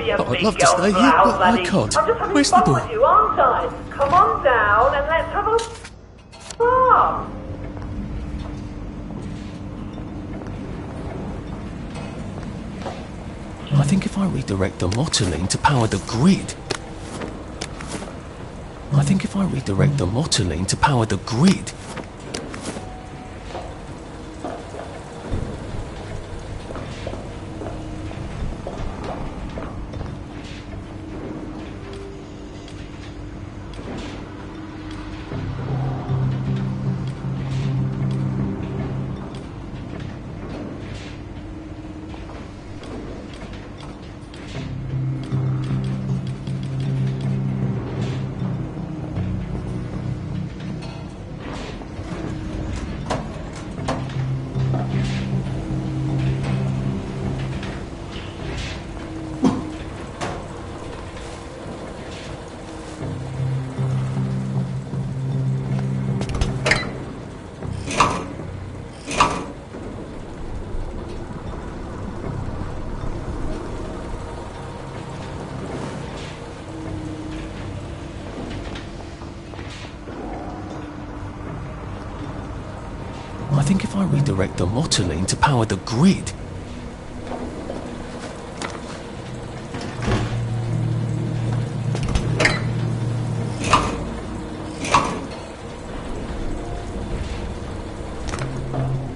you I'd big love to stay here, old but I laddie. can't. I'm just having Where's the fun door? with you, aren't I? Come on down and let's have a laugh. I think if I redirect the Motoline to power the grid... I think if I redirect the Motoline to power the grid... I think if I redirect the Motoline to power the grid...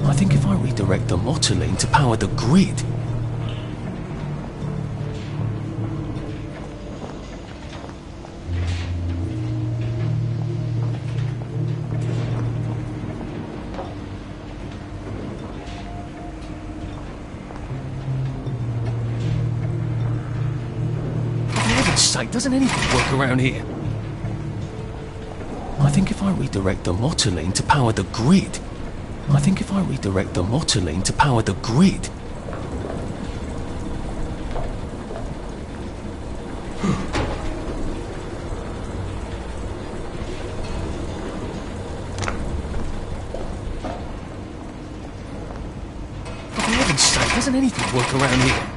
I think if I redirect the Motoline to power the grid... Doesn't anything work around here? I think if I redirect the Motoline to power the grid... I think if I redirect the Motoline to power the grid... For heaven's sake, doesn't anything work around here?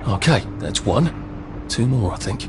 Okay, that's one. Two more, I think.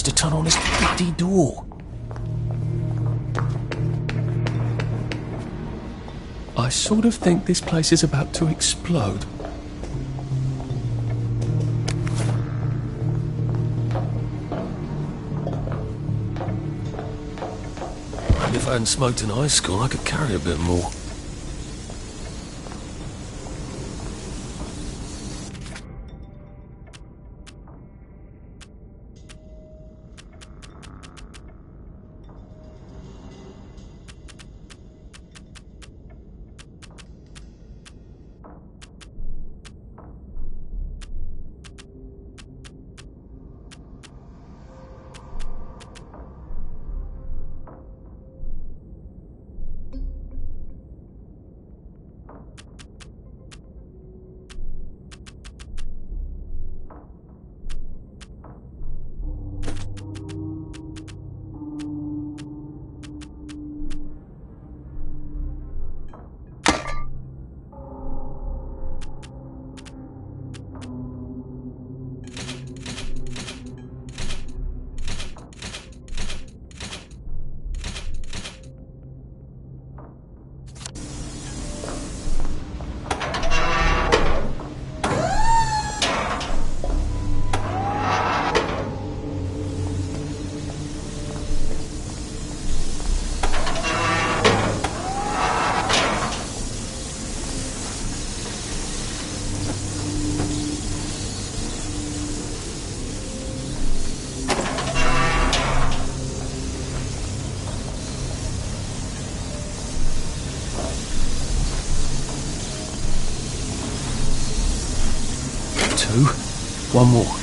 To turn on this bloody door. I sort of think this place is about to explode. if I hadn't smoked in high school, I could carry a bit more. Two. One more.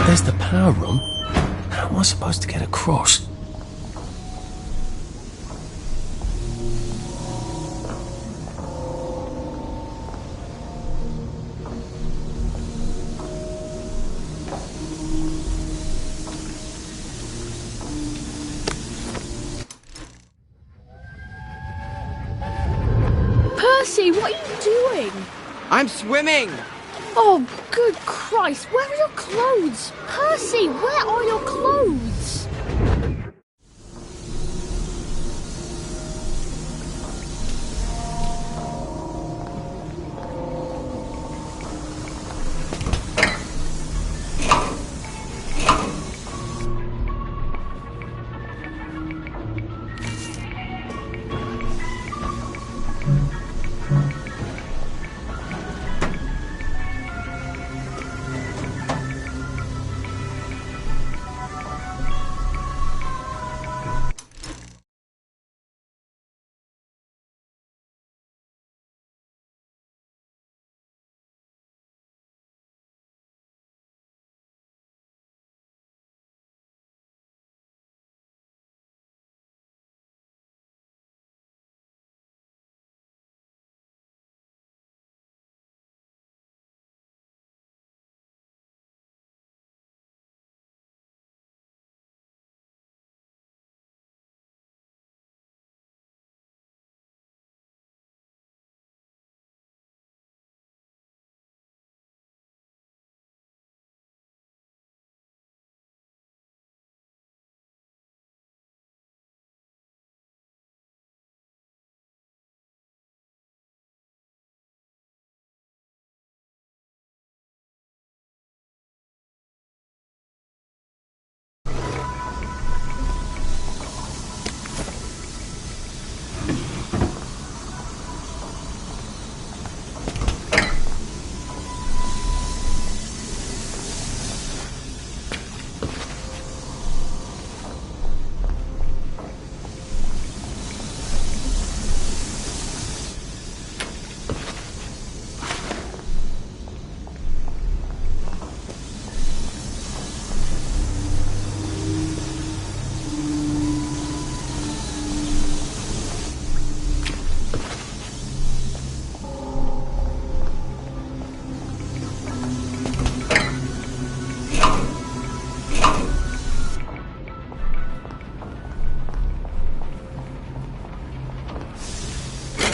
There's the power room. How am I supposed to get across? Percy, what are you doing? I'm swimming! Oh, good Christ, where are your clothes? Percy, where are your clothes?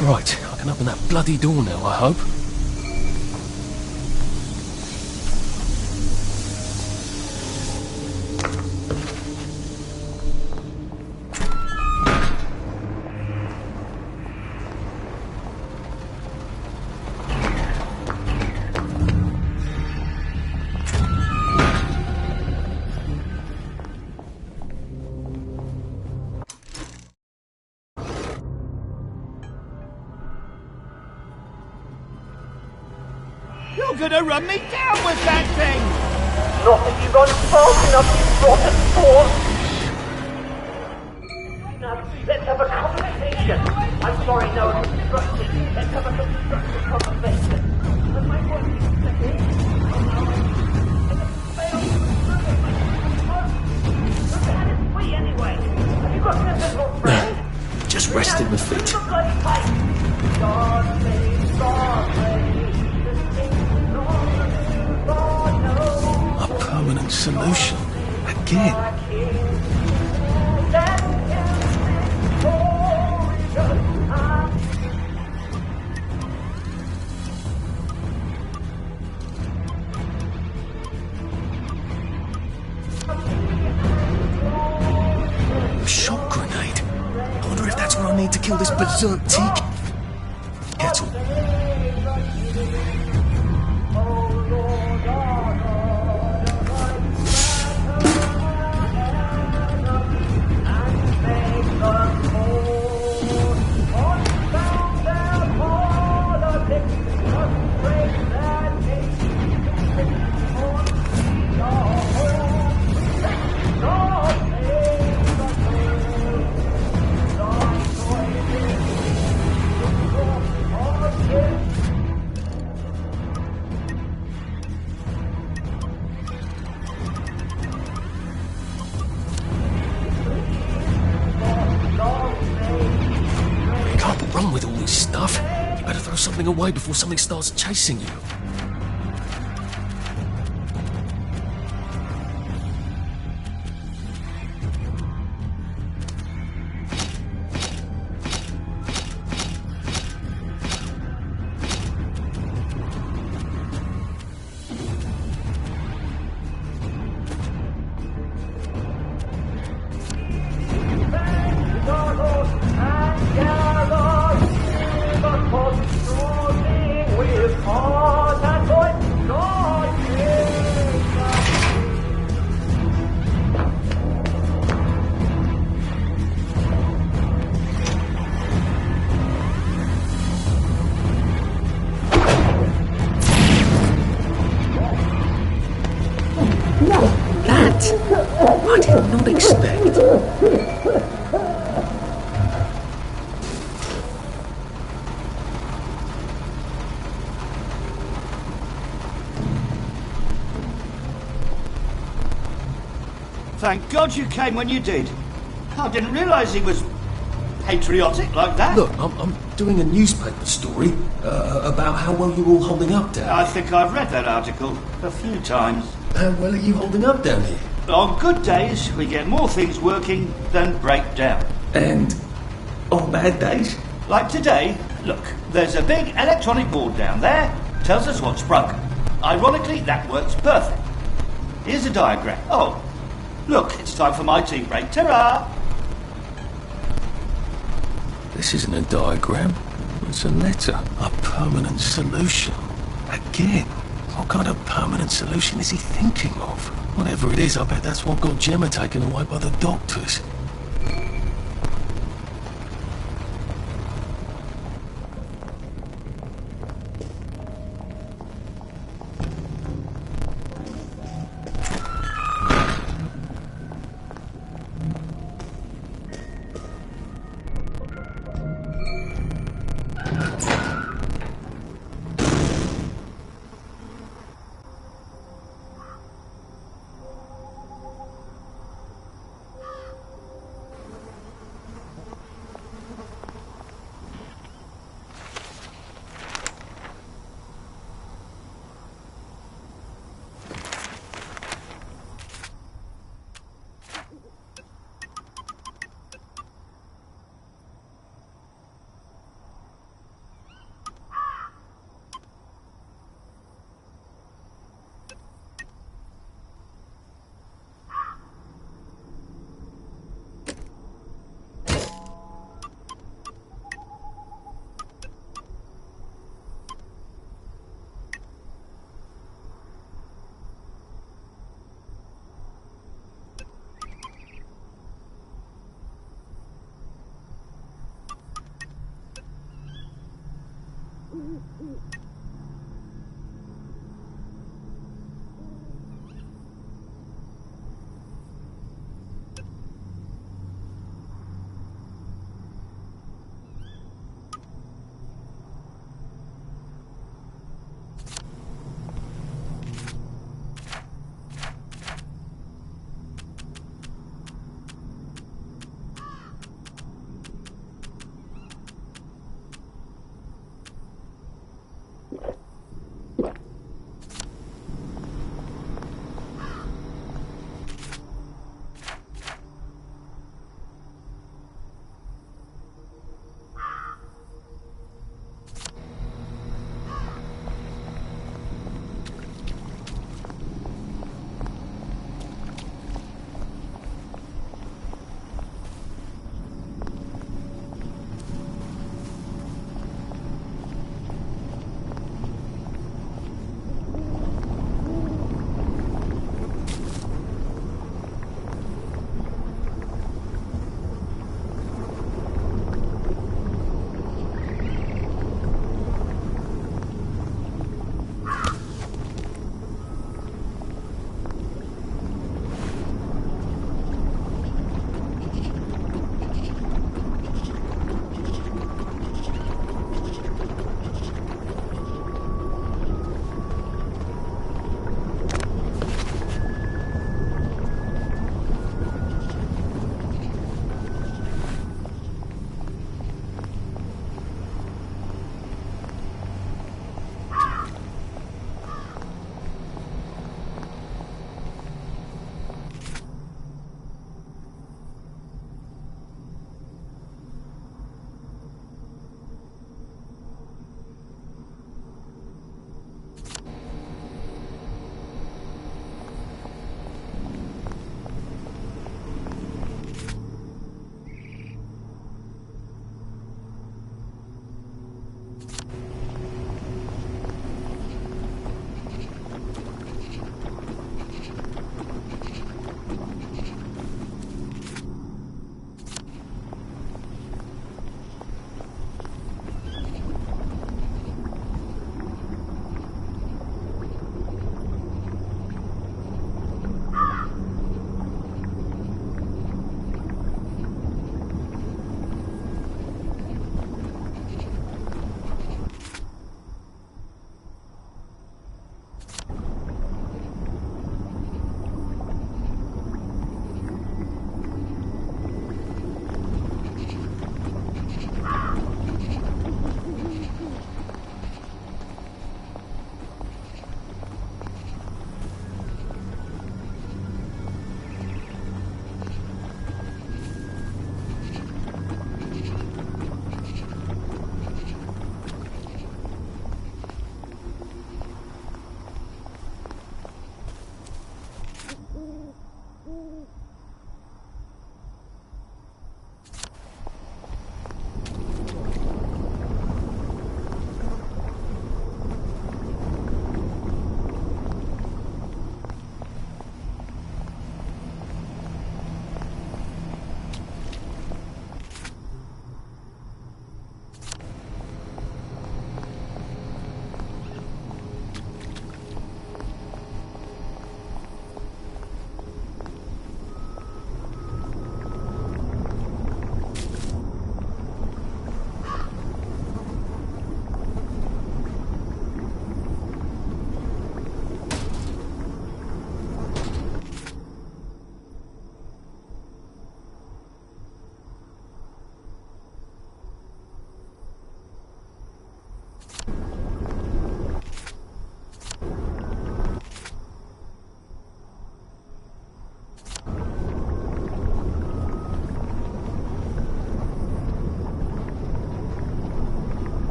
Right, I can open that bloody door now, I hope. You're gonna run me down with that thing! Not if you run fast enough, you rotten fool! Now, let's have a conversation. I'm sorry, no one was instructed. Let's have a constructive conversation. Am I working today? Anyway, have you got sense of your friend? Just rested my feet. A permanent solution. Again. A shock grenade. I wonder if that's what I need to kill this berserk tea kettle. Run with all this stuff. You better throw something away before something starts chasing you. I did not expect. Thank God you came when you did. I didn't realise he was patriotic like that. Look, I'm doing a newspaper story about how well you're all holding up down I here. think I've read that article a few times. How well are you holding up down here? On good days, we get more things working than break down. And on bad days? Like today, look, there's a big electronic board down there, tells us what's broken. Ironically, that works perfect. Here's a diagram. Oh, look, it's time for my tea break. Ta-ra! This isn't a diagram. It's a letter. A permanent solution. Again. What kind of permanent solution is he thinking of? Whatever it is, I bet that's what got Gemma taken away by the doctors.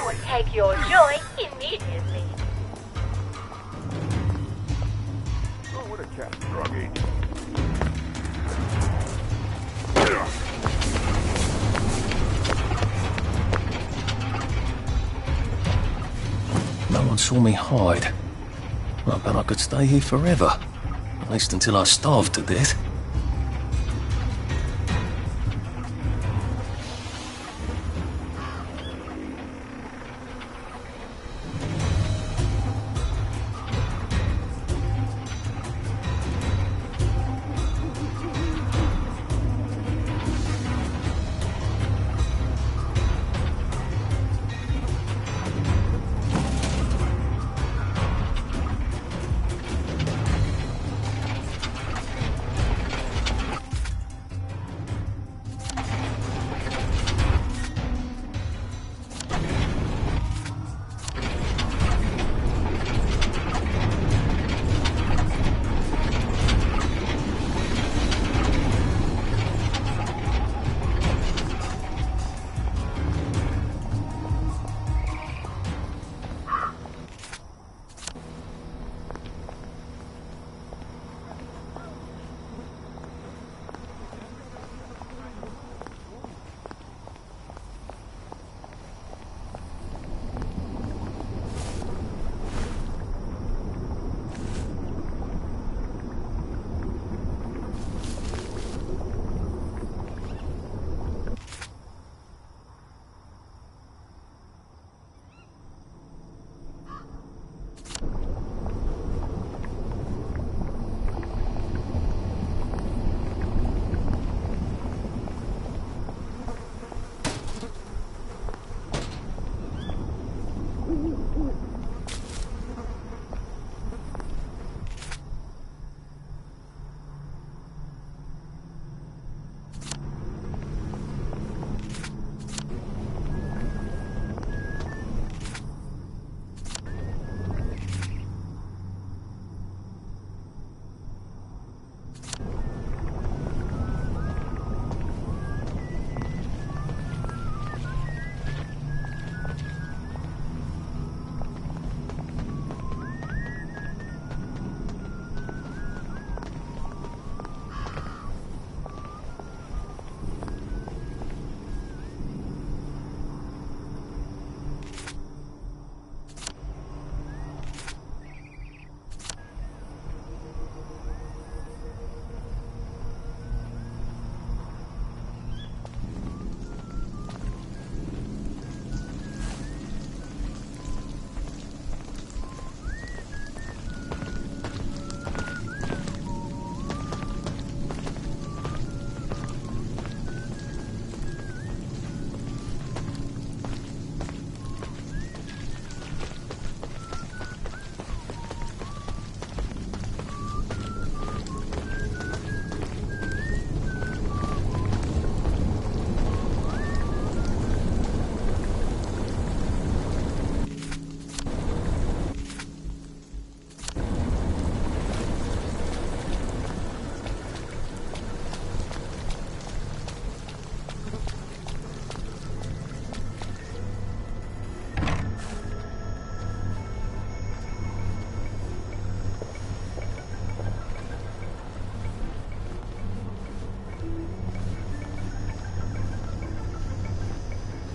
It would take your joy immediately. Oh, what a cat. Drug agent. No one saw me hide. I bet I could stay here forever. At least until I starved to death.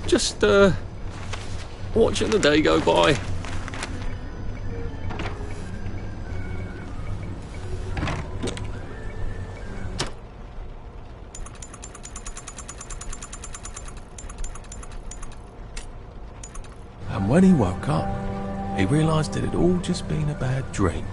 Just, watching the day go by. And when he woke up, he realised it had all just been a bad dream.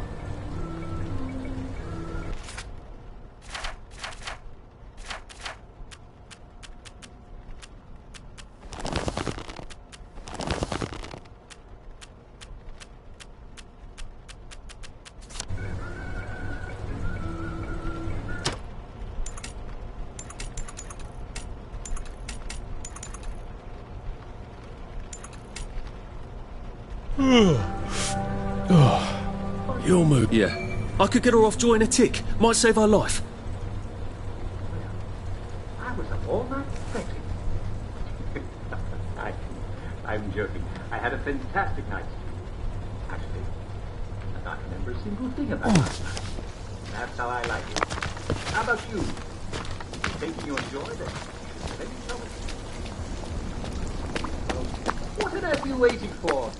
Your move. Yeah. I could get her off joy in a tick. Might save her life. I was up all night fretting. I'm joking. I had a fantastic night. Actually, I can't remember a single thing about last night. That's how I like it. How about you? Taking your joy then? Maybe tell me. Well, what on earth are you waiting for?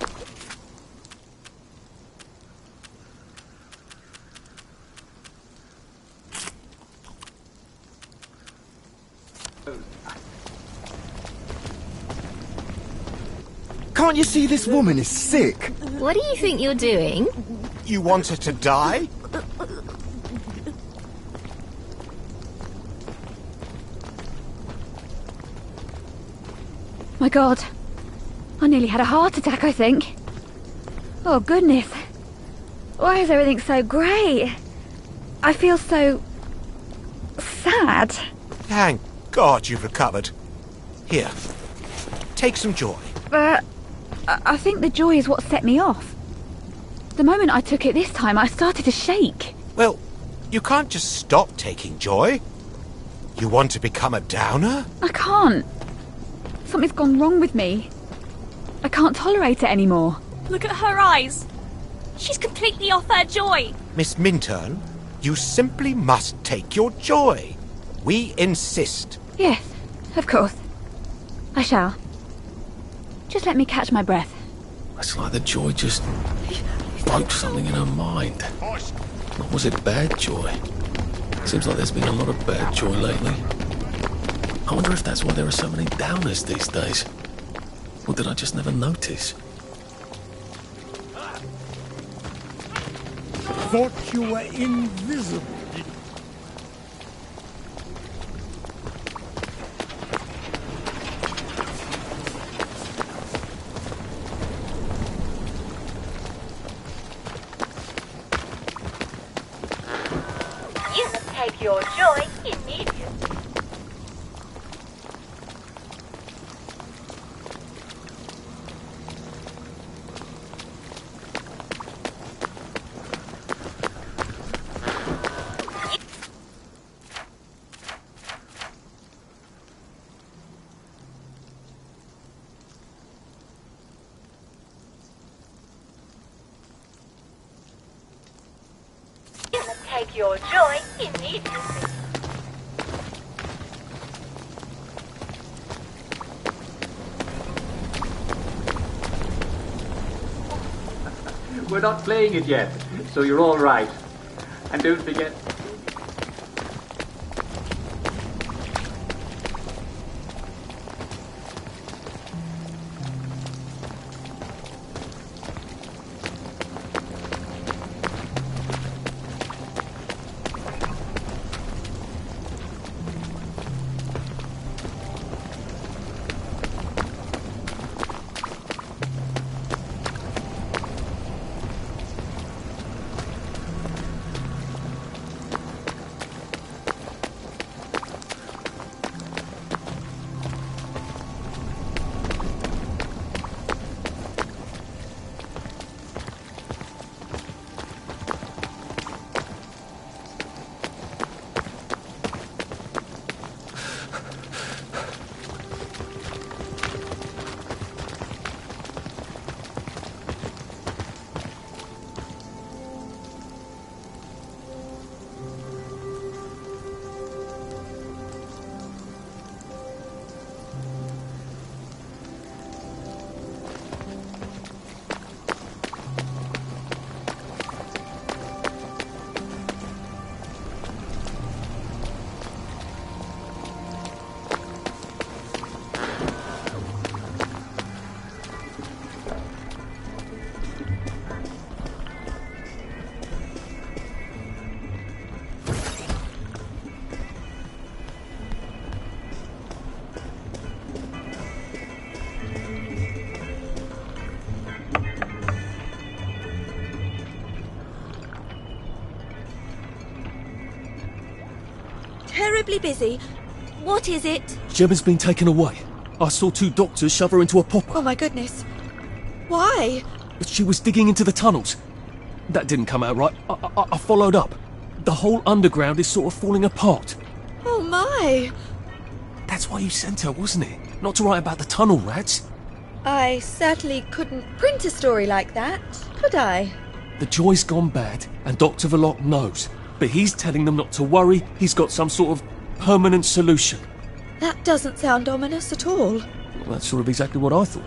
Can't you see this woman is sick? What do you think you're doing? You want her to die? My God. I nearly had a heart attack, I think. Oh, goodness. Why is everything so grey? I feel so... sad. Thank God you've recovered. Here, take some joy. I think the joy is what set me off. The moment I took it this time, I started to shake. Well, you can't just stop taking joy. You want to become a downer? I can't. Something's gone wrong with me. I can't tolerate it anymore. Look at her eyes. She's completely off her joy. Miss Minturn, you simply must take your joy. We insist. Yes, of course. I shall. Just let me catch my breath. It's like the joy just broke something in her mind. Or was it bad joy? Seems like there's been a lot of bad joy lately. I wonder if that's why there are so many downers these days. Or did I just never notice? Thought you were invisible. You must take your joy immediately. You must take your joy immediately. We're not playing it yet, so you're all right. And don't forget... Terribly busy. What is it? Gemma's been taken away. I saw 2 doctors shove her into a popper. Oh my goodness. Why? She was digging into the tunnels. That didn't come out right. I followed up. The whole underground is sort of falling apart. Oh my. That's why you sent her, wasn't it? Not to write about the tunnel rats. I certainly couldn't print a story like that, could I? The Joy's gone bad, and Dr. Verloc knows. But he's telling them not to worry, he's got some sort of permanent solution. That doesn't sound ominous at all. Well, that's sort of exactly what I thought.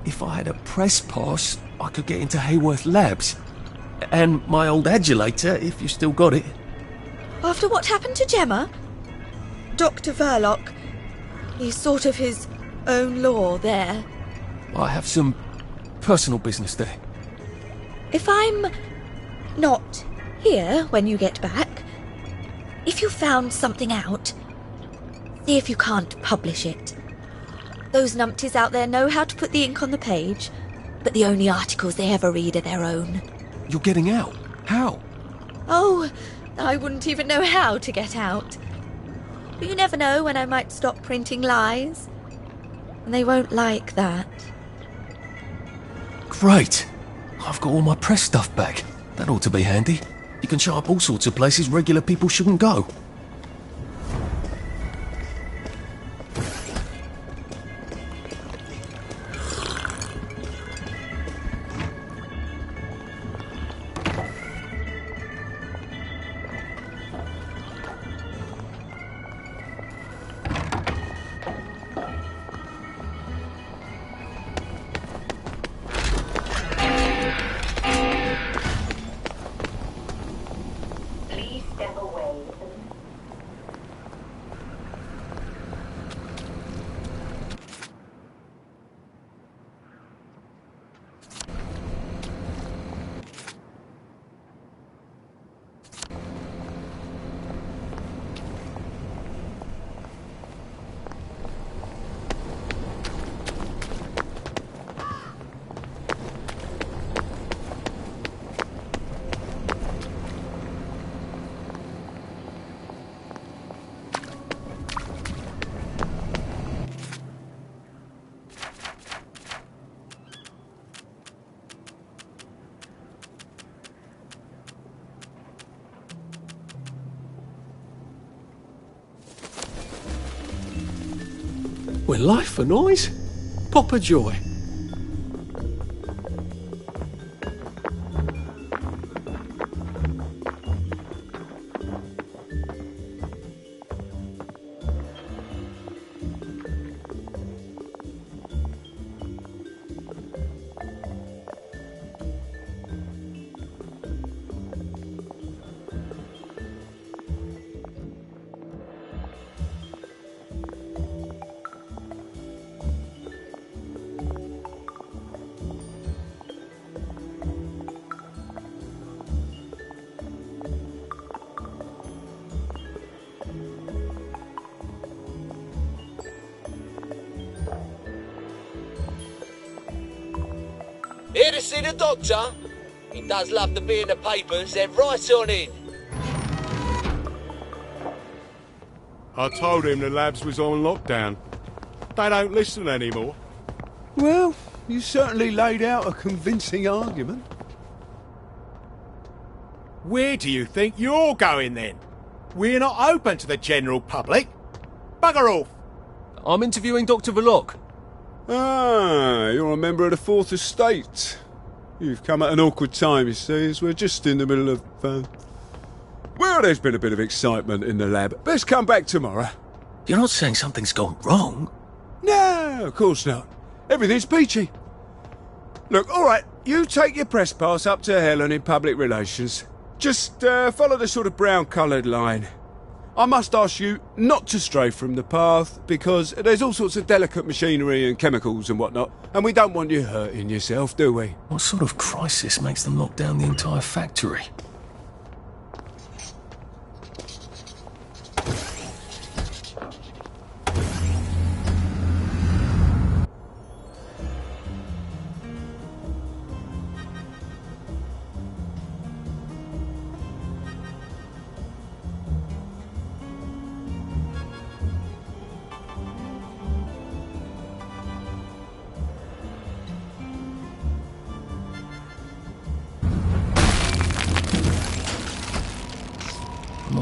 If I had a press pass, I could get into Hayworth Labs. And my old adulator, if you still got it. After what happened to Gemma? Dr. Verloc, he's sort of his own law there. I have some personal business there. If I'm not here when you get back, if you found something out, see if you can't publish it. Those numpties out there know how to put the ink on the page, but the only articles they ever read are their own. You're getting out? How? Oh, I wouldn't even know how to get out. But you never know when I might stop printing lies. And they won't like that. Great! I've got all my press stuff back. That ought to be handy. You can show up all sorts of places regular people shouldn't go. Well, life for noise. Pop a joy. Here to see the doctor? He does love to be in the papers, they're right on in. I told him the labs was on lockdown. They don't listen anymore. Well, you certainly laid out a convincing argument. Where do you think you're going then? We're not open to the general public. Bugger off. I'm interviewing Dr. Verloc. Ah, you're a member of the Fourth Estate. You've come at an awkward time, you see, as we're just in the middle of... Well, there's been a bit of excitement in the lab. Let's come back tomorrow. You're not saying something's gone wrong? No, of course not. Everything's peachy. Look, all right, you take your press pass up to Helen in public relations. Just follow the sort of brown-coloured line. I must ask you not to stray from the path, because there's all sorts of delicate machinery and chemicals and whatnot, and we don't want you hurting yourself, do we? What sort of crisis makes them lock down the entire factory?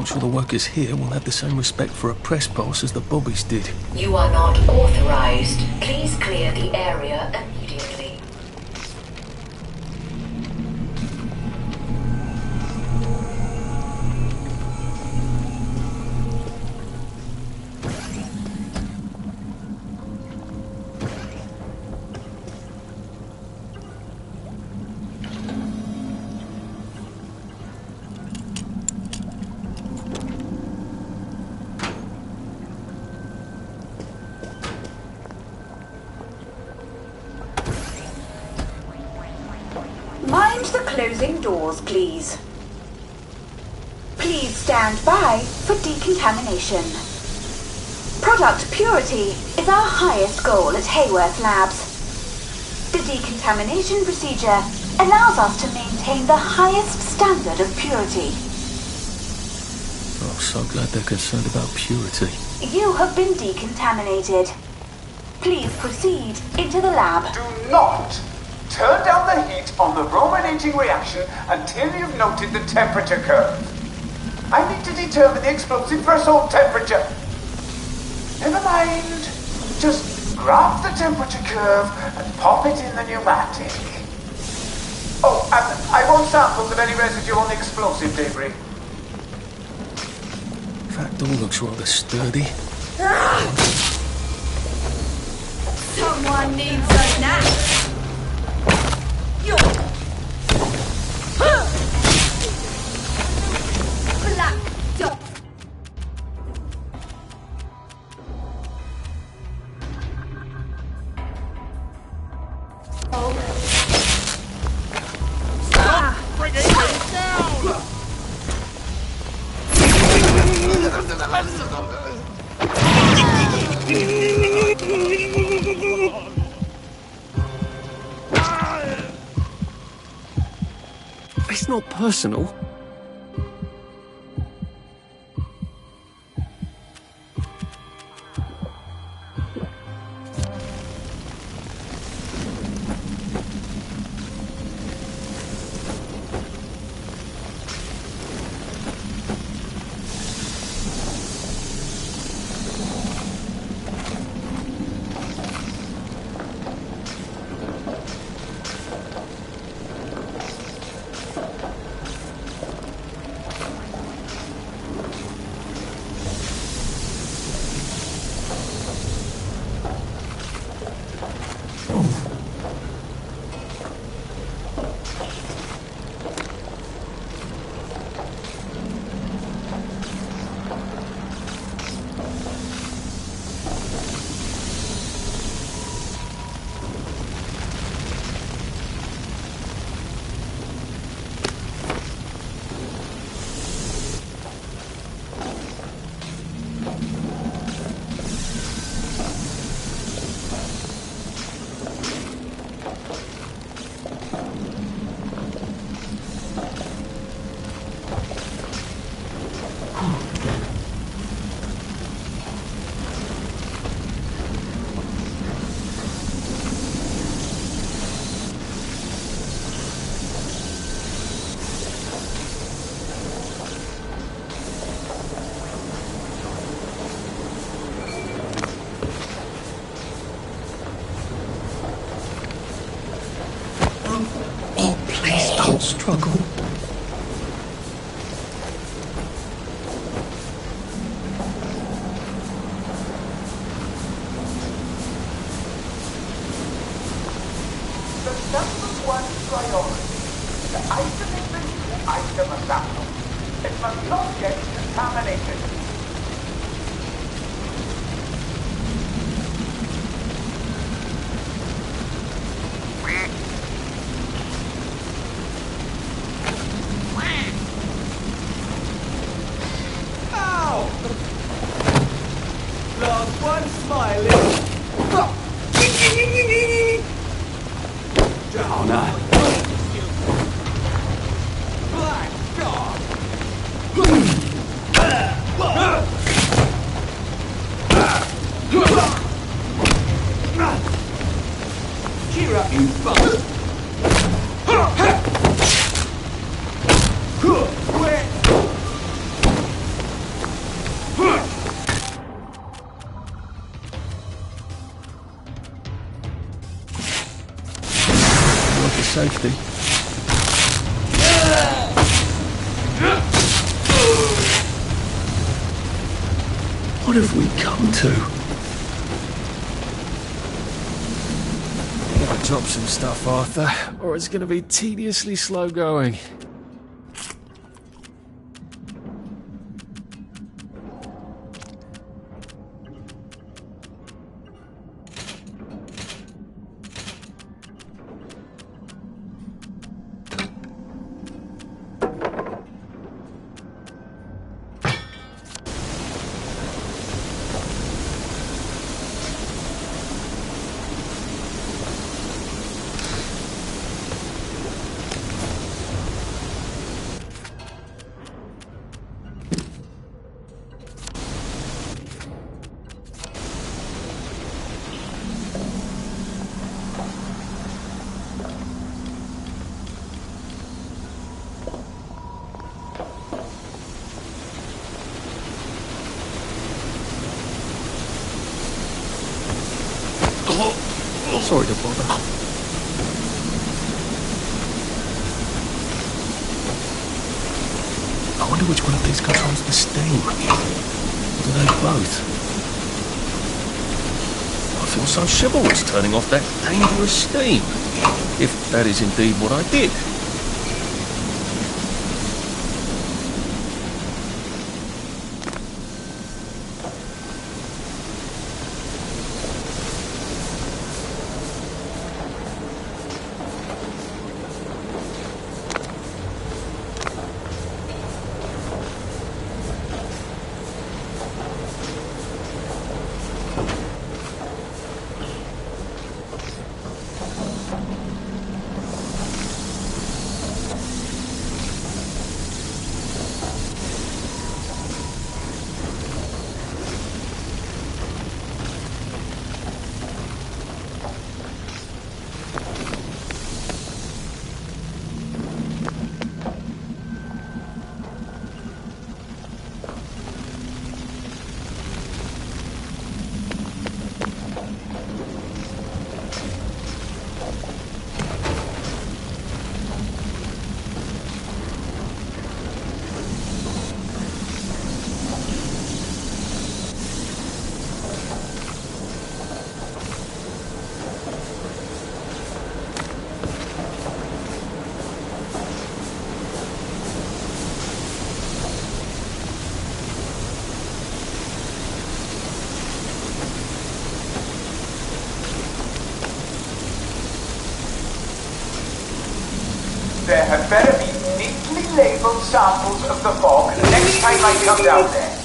not sure the workers here will have the same respect for a press pass as the bobbies did. You are not authorized. Please clear the area immediately. Mind the closing doors, please. Please stand by for decontamination. Product purity is our highest goal at Hayworth Labs. The decontamination procedure allows us to maintain the highest standard of purity. Oh, so glad they're concerned about purity. You have been decontaminated. Please proceed into the lab. Do not turn down the heat on the brominating reaction until you've noted the temperature curve. I need to determine the explosive threshold temperature. Never mind. Just grab the temperature curve and pop it in the pneumatic. Oh, and I want samples of any residue on the explosive debris. That door looks rather sturdy. Someone needs a nap. Black dot. Bringing me down! It's not personal. Struggle. The number one priority is to isolate the new item of sample. It must not get contaminated. Last one smiling. Downer. Black dog. Cheer up, you fuck. for safety. What have we come to? Gotta drop some stuff, Arthur, or it's gonna be tediously slow going. Sorry to bother. I wonder which one of these controls the steam. Or do they both? I feel so chivalrous turning off that dangerous steam. If that is indeed what I did. There had better be neatly labelled samples of the fog next time I come down there.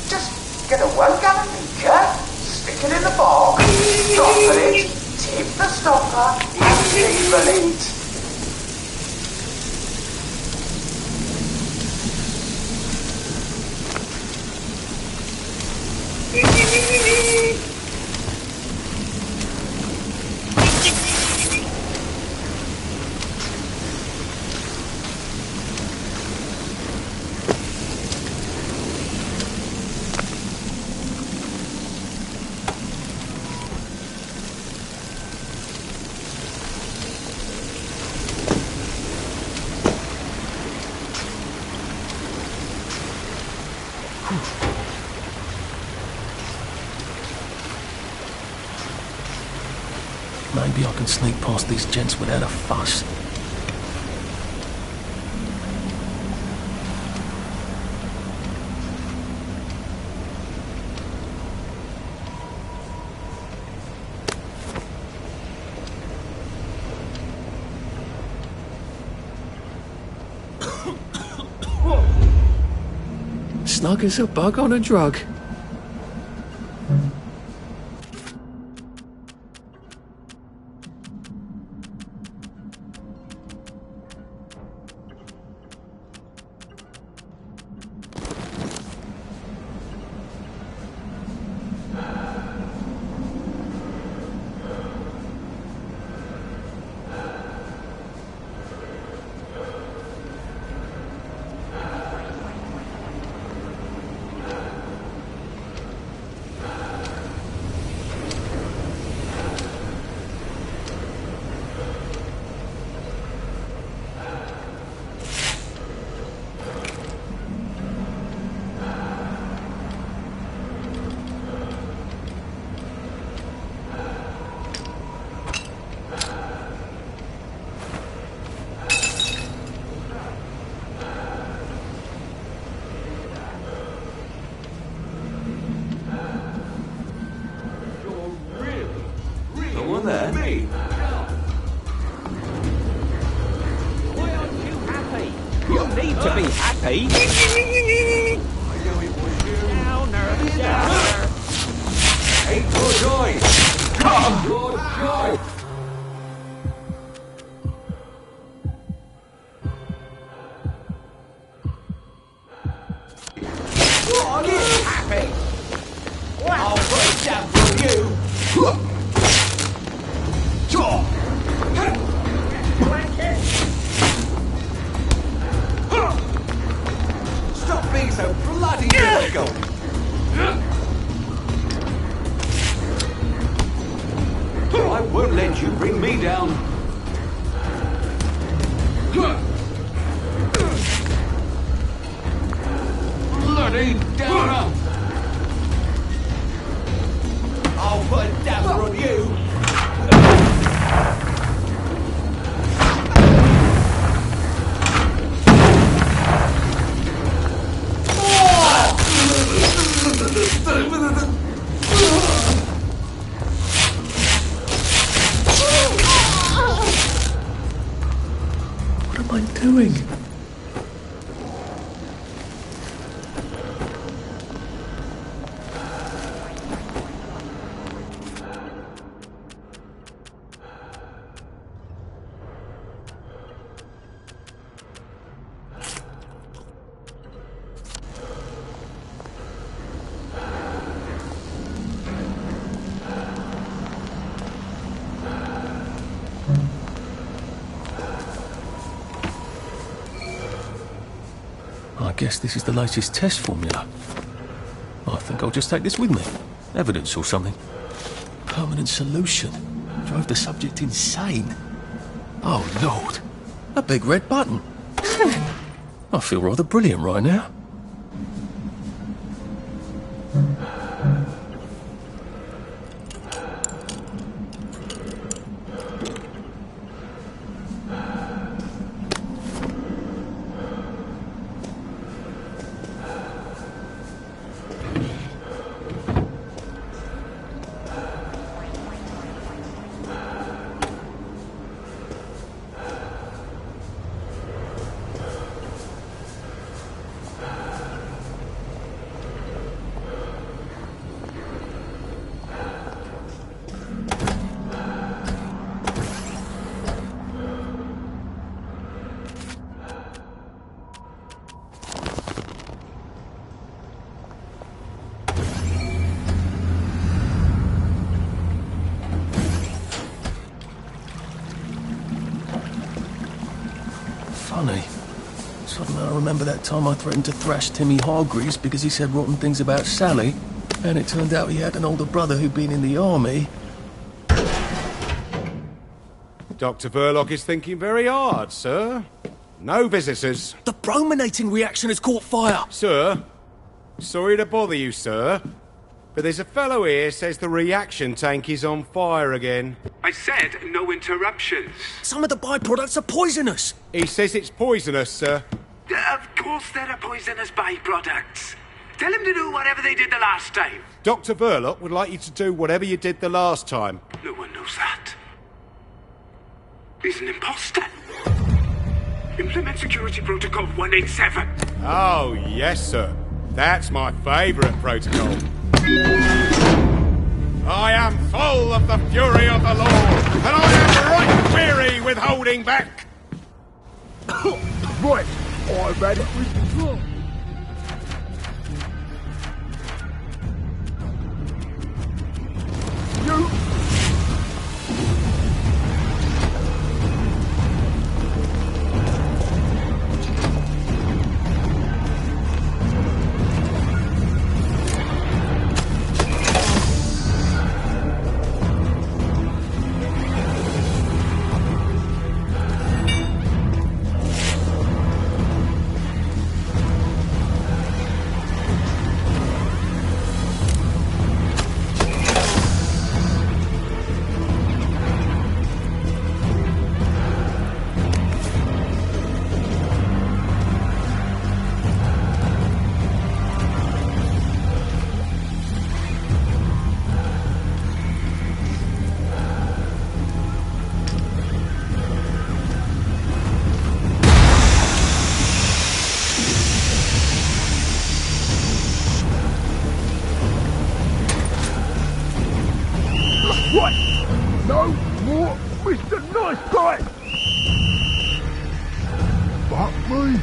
Just get a 1 gallon beaker, stick it in the fog, stopper it, tip the stopper, and label it. Maybe I can sneak past these gents without a fuss. Snug as a bug on a drug. need to be happy. Downer. Take your joy. Your joy. Get happy. I'll break down for you. Stop being so bloody difficult. I won't let you bring me down. Bloody downer! I'll put a dapper on you. What am I doing? I guess this is the latest test formula. I think I'll just take this with me. Evidence or something. Permanent solution. Drove the subject insane. Oh, Lord. A big red button. I feel rather brilliant right now. Funny. Suddenly I remember that time I threatened to thrash Timmy Hargreaves because he said rotten things about Sally, and it turned out he had an older brother who'd been in the army. Dr. Verloc is thinking very hard, sir. No visitors. The brominating reaction has caught fire! Sir, sorry to bother you, sir, but there's a fellow here says the reaction tank is on fire again. I said no interruptions. Some of the byproducts are poisonous! He says it's poisonous, sir. Of course there are poisonous byproducts. Tell him to do whatever they did the last time. Dr. Verloc would like you to do whatever you did the last time. No one knows that. He's an imposter. Implement Security Protocol 187. Oh, yes, sir. That's my favourite protocol. I am full of the fury of the Lord, and I am right weary with holding back. Right, I'm ready with the drum. You... Right! Fuck me!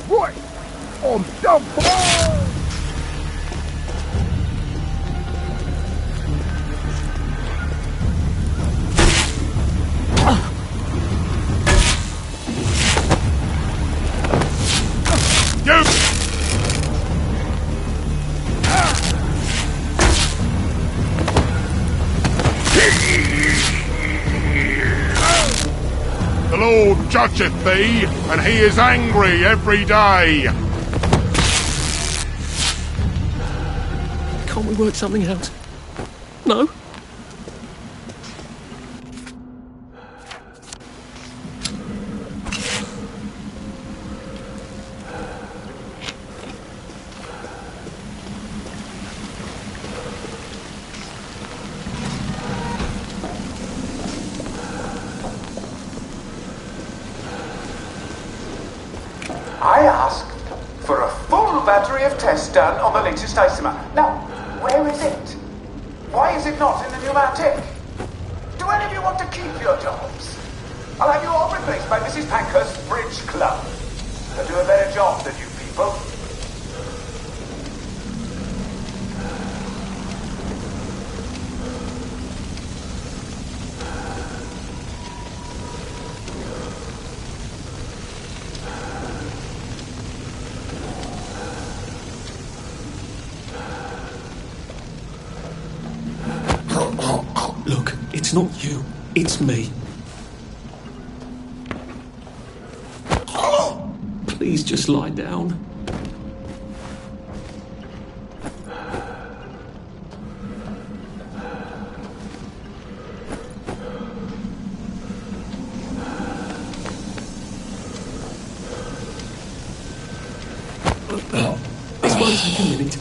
Right! I'm done for! The Lord judgeth thee, and he is angry every day. Can't we work something out? No? I asked for a full battery of tests done on the latest isomer. Now, where is it? Why is it not in the pneumatic? Do any of you want to keep your jobs? I'll have you all replaced by Mrs. Pankhurst's Bridge Club. They'll do a better job than you people. Look, it's not you. It's me. Please just lie down. This won't take a minute.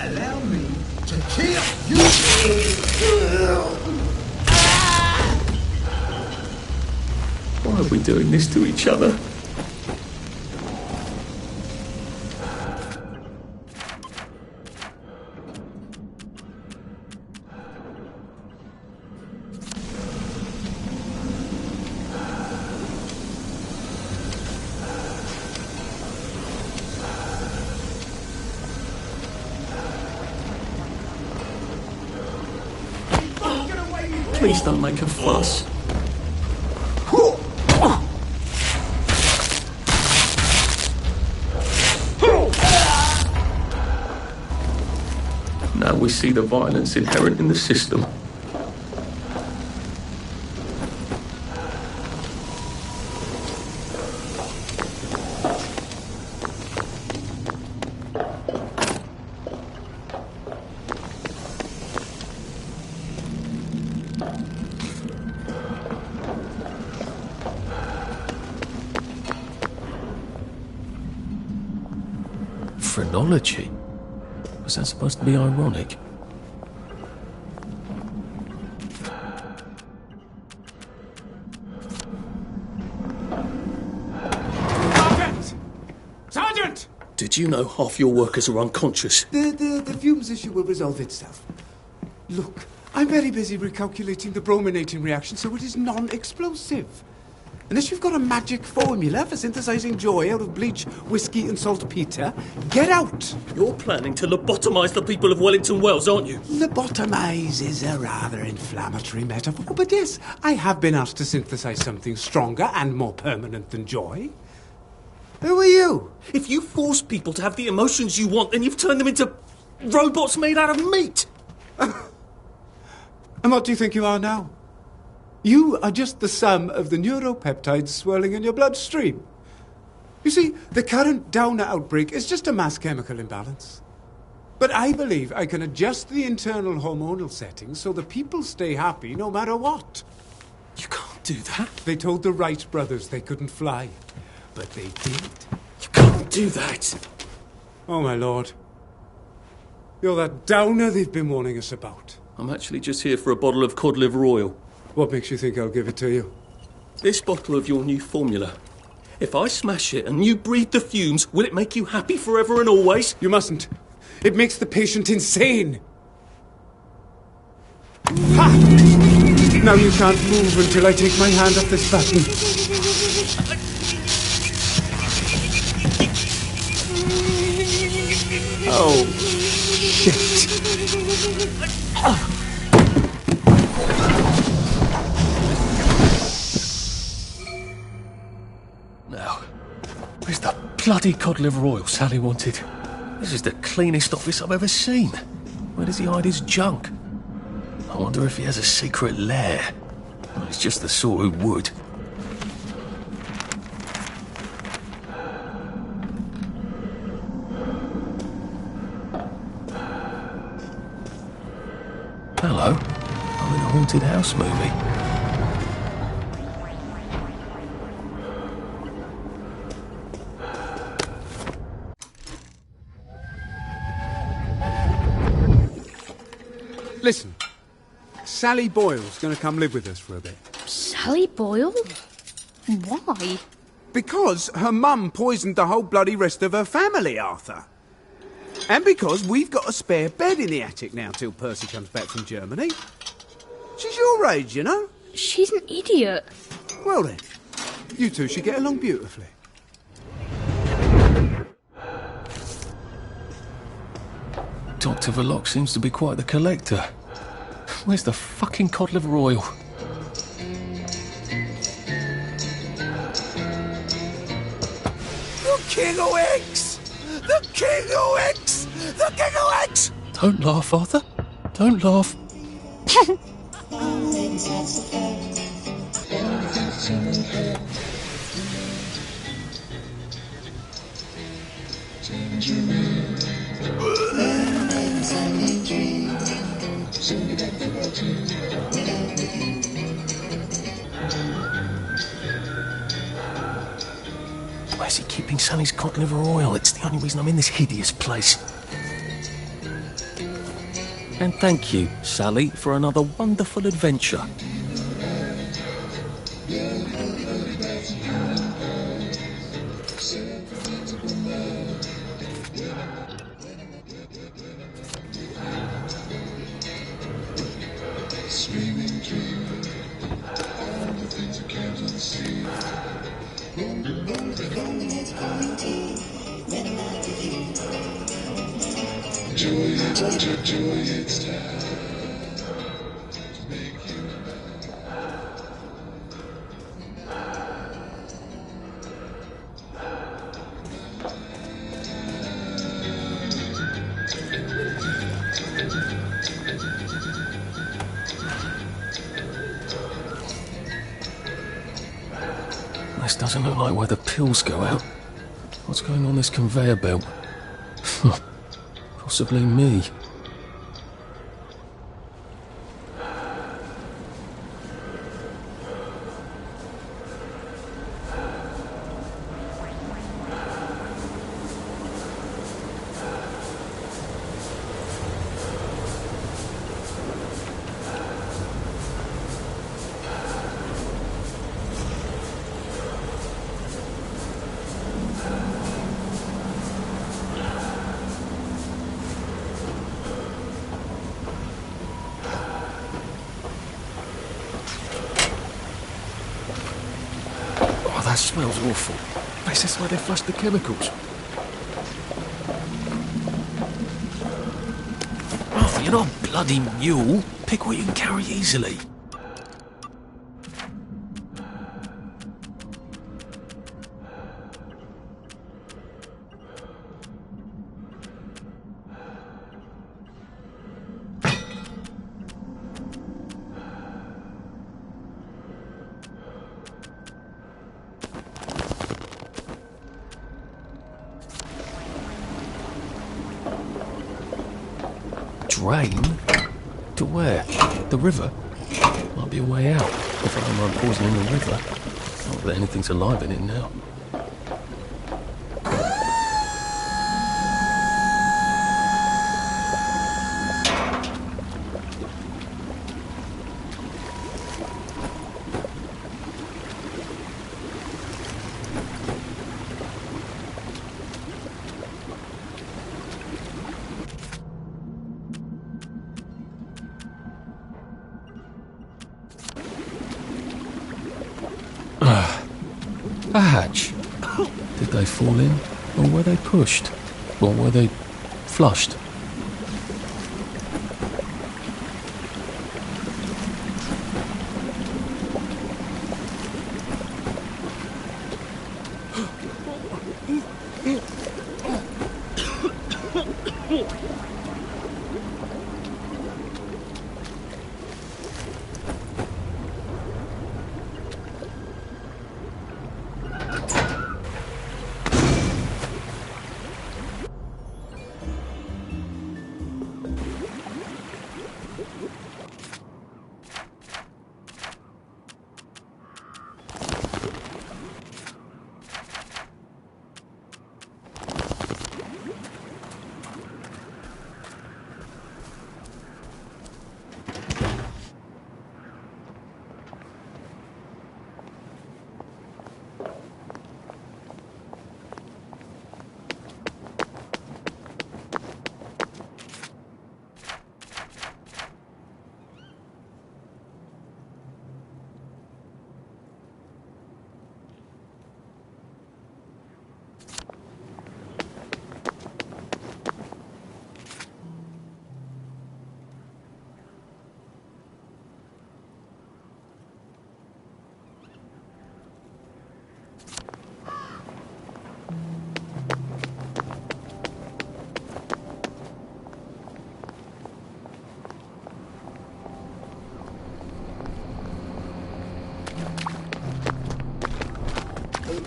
Allow me to kill you! Why are we doing this to each other? Please don't make a fuss. Now we see the violence inherent in the system. Phrenology? Was that supposed to be ironic? Sergeant! Did you know half your workers are unconscious? The fumes issue will resolve itself. Look, I'm very busy recalculating the brominating reaction so it is non-explosive. Unless you've got a magic formula for synthesizing joy out of bleach, whiskey and saltpeter, get out! You're planning to lobotomize the people of Wellington Wells, aren't you? Lobotomize is a rather inflammatory metaphor, but yes, I have been asked to synthesize something stronger and more permanent than joy. Who are you? If you force people to have the emotions you want, then you've turned them into robots made out of meat! And what do you think you are now? You are just the sum of the neuropeptides swirling in your bloodstream. You see, the current Downer outbreak is just a mass chemical imbalance. But I believe I can adjust the internal hormonal settings so the people stay happy no matter what. You can't do that. They told the Wright brothers they couldn't fly, but they did. You can't do that. Oh, my lord. You're that Downer they've been warning us about. I'm actually just here for a bottle of cod liver oil. What makes you think I'll give it to you? This bottle of your new formula. If I smash it and you breathe the fumes, will it make you happy forever and always? You mustn't. It makes the patient insane. Ha! Now you can't move until I take my hand off this button. Oh, shit. Now, where's the bloody cod liver oil Sally wanted? This is the cleanest office I've ever seen. Where does he hide his junk? I wonder if he has a secret lair. Well, he's just the sort who would. Hello. I'm in a haunted house movie. Listen, Sally Boyle's going to come live with us for a bit. Sally Boyle? Why? Because her mum poisoned the whole bloody rest of her family, Arthur. And because we've got a spare bed in the attic now till Percy comes back from Germany. She's your age, you know. She's an idiot. Well then, you two should get along beautifully. Dr. Verloc seems to be quite the collector. Where's the fucking cod liver oil? The King of X! The King of X! The King of X! Don't laugh, Arthur. Don't laugh. Where's he keeping Sally's cod liver oil? It's the only reason I'm in this hideous place. And thank you, Sally, for another wonderful adventure. This doesn't look like where the pills go out. What's going on this conveyor belt? Possibly me. smells awful. Guess that's why they flushed the chemicals. Oh, you're not a bloody mule. Pick what you can carry easily. Drain? To where? The river? Might be a way out, if I don't mind pausing in the river. Not that anything's alive in it now. A hatch. Did they fall in? Or were they pushed? Or were they flushed?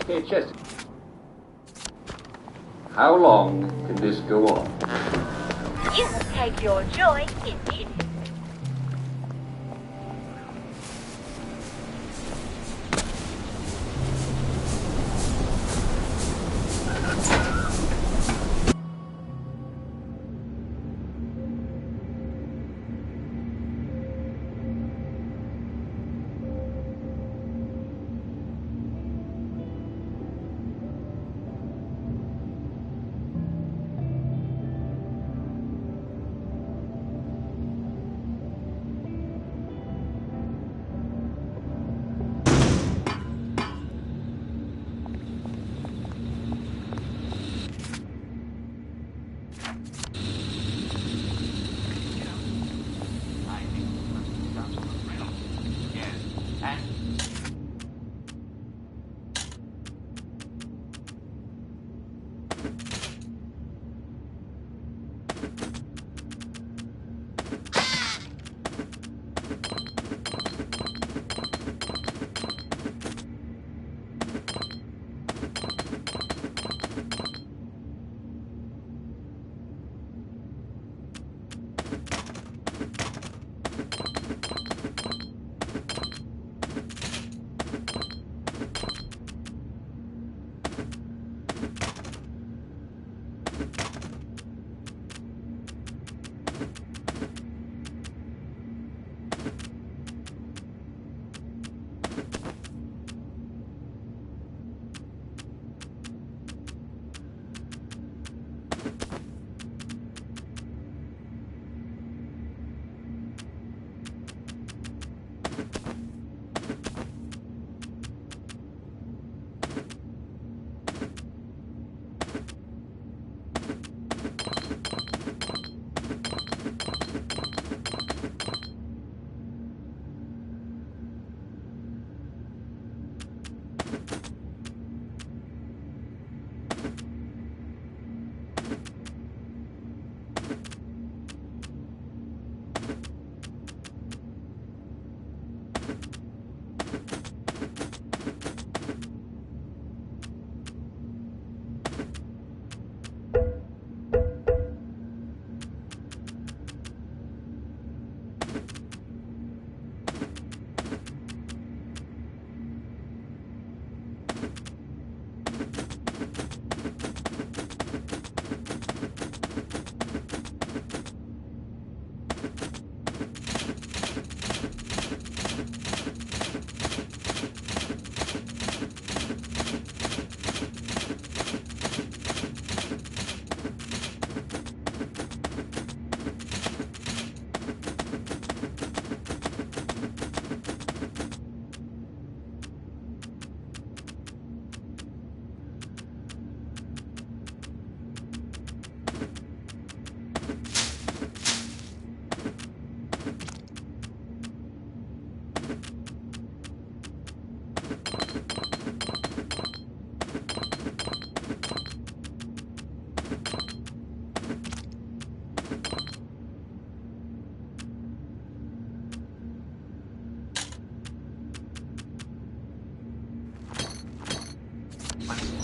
Okay, Chester. How long can this go on? You will take your joy in this.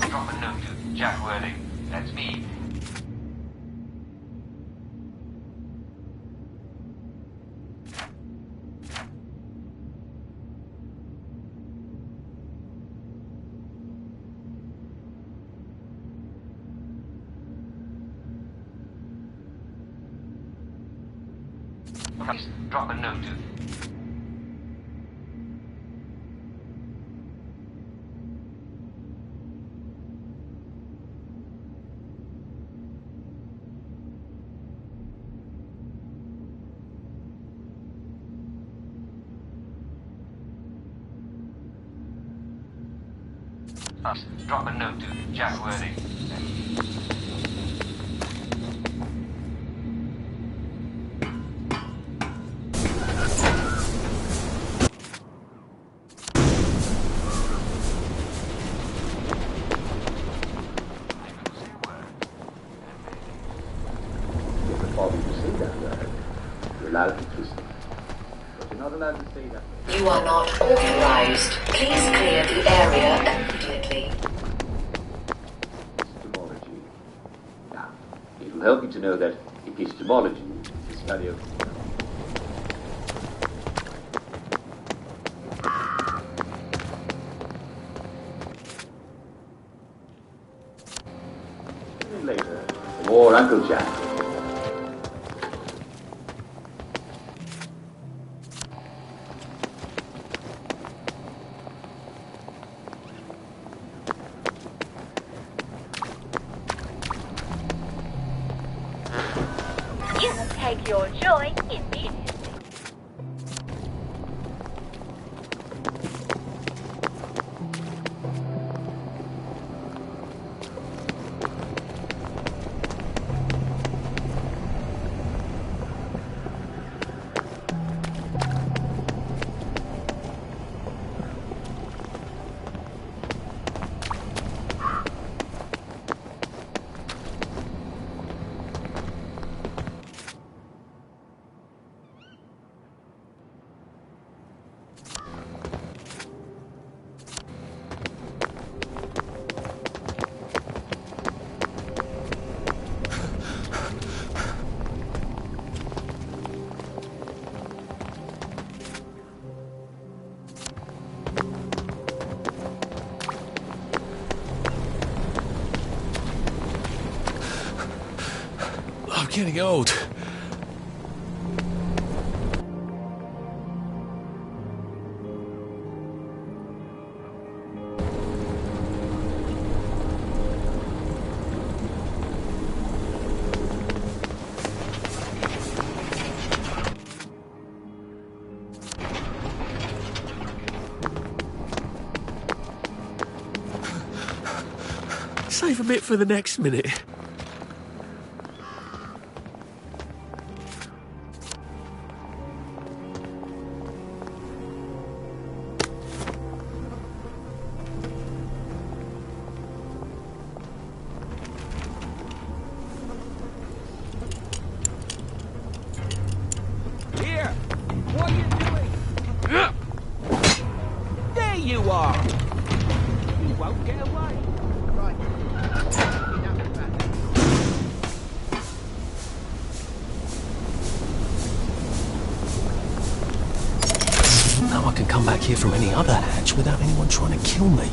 Drop a note to Jack Worthing. That's me. Please drop a note to us. Drop a note to Jack Worthing. You are not authorized. Please clear the area immediately. Epistemology. Now, it will help you to know that epistemology is the study of... Later, more Uncle Jack. You will take your joy immediately. I'm getting old. Save a bit for the next minute. Here! What are you doing? you are. You won't get away. Right. Now I can come back here from any other hatch without anyone trying to kill me.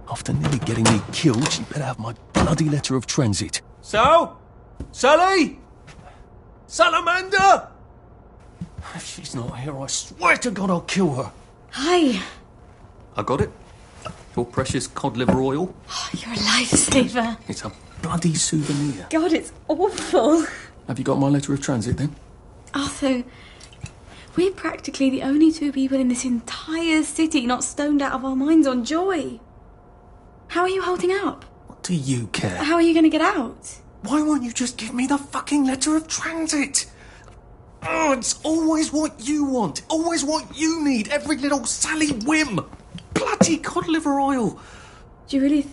After nearly getting me killed, she better have my bloody letter of transit. So? Sully? Salamander? If she's not here, I swear to God I'll kill her. Hi. I got it. Your precious cod liver oil. Oh, you're a lifesaver. It's a bloody souvenir. God, it's awful. Have you got my letter of transit then? Arthur, we're practically the only two people in this entire city not stoned out of our minds on joy. How are you holding up? What do you care? How are you going to get out? Why won't you just give me the fucking letter of transit? Oh, it's always what you want. Always what you need. Every little Sally whim. Bloody cod liver oil. Do you really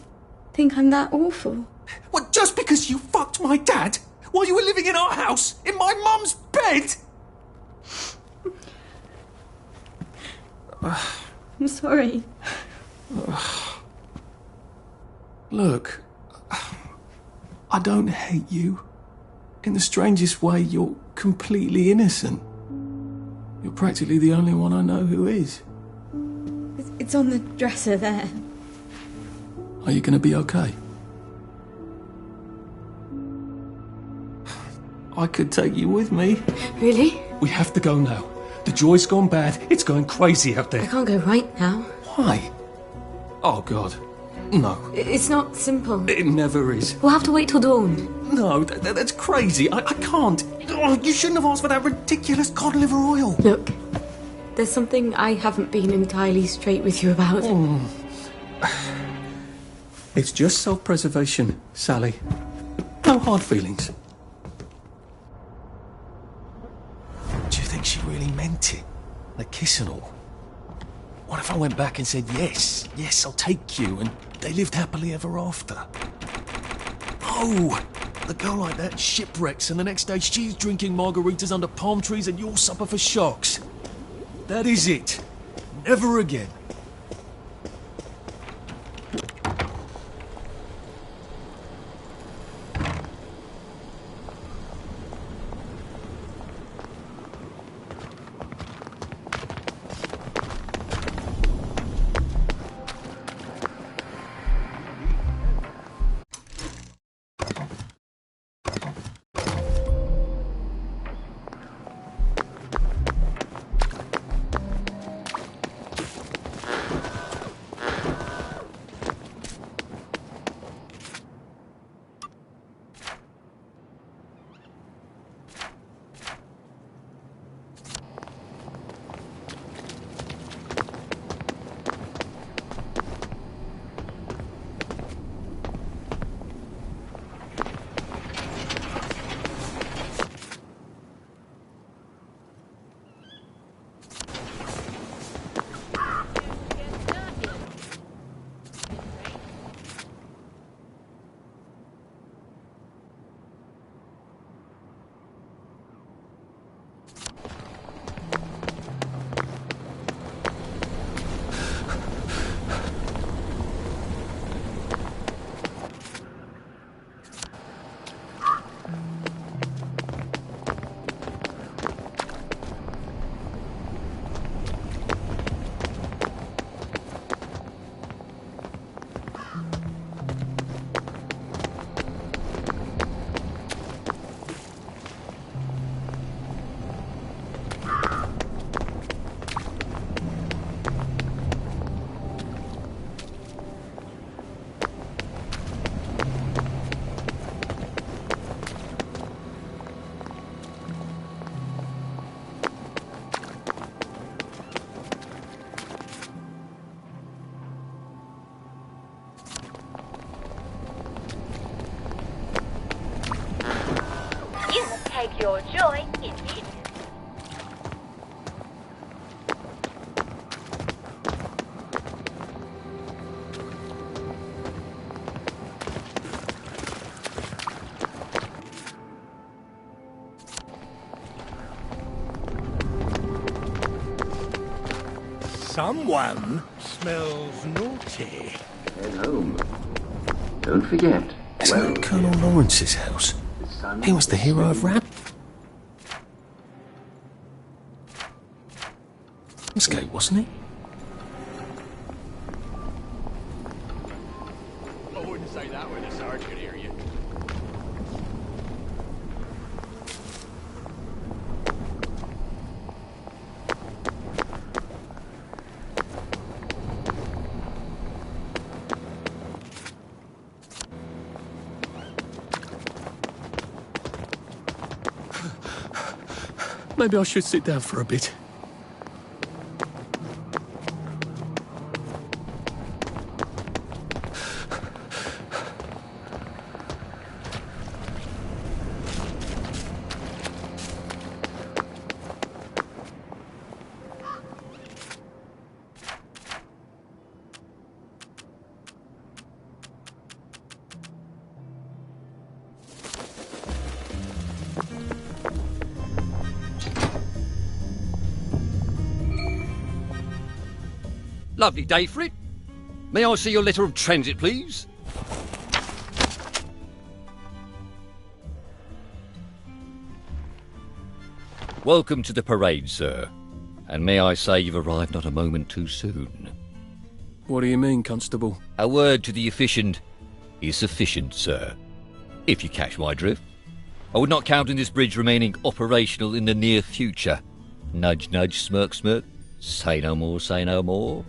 think I'm that awful? What, just because you fucked my dad while you were living in our house, in my mum's bed? I'm sorry. Look, I don't hate you. In the strangest way, you're completely innocent. You're practically the only one I know who is. It's on the dresser there. Are you going to be okay? I could take you with me. Really? We have to go now. The joy's gone bad. It's going crazy out I there. can't go right now. Why? Oh, God. No. It's not simple. It never is. We'll have to wait till dawn. No, that's crazy. I can't. Oh, you shouldn't have asked for that ridiculous cod liver oil. Look, there's something I haven't been entirely straight with you about. It's just self-preservation, Sally. No hard feelings. Do you think she really meant it? The kiss and all? What if I went back and said, yes, I'll take you, and they lived happily ever after? Oh, the girl like that shipwrecks, and the next day she's drinking margaritas under palm trees and you'll suffer for shocks. That is it. Never again. Take your joy in it. Someone smells naughty. Head home. Don't forget. Isn't that Colonel Lawrence's house? He was the hero of rap. Escape, wasn't he? I wouldn't say that when the Sarge could hear you. Maybe I should sit down for a bit. Lovely day for it. May I see your letter of transit, please? Welcome to the parade, sir. And may I say you've arrived not a moment too soon. What do you mean, Constable? A word to the efficient is sufficient, sir. If you catch my drift. I would not count on this bridge remaining operational in the near future. Nudge, nudge, smirk, smirk. Say no more, say no more.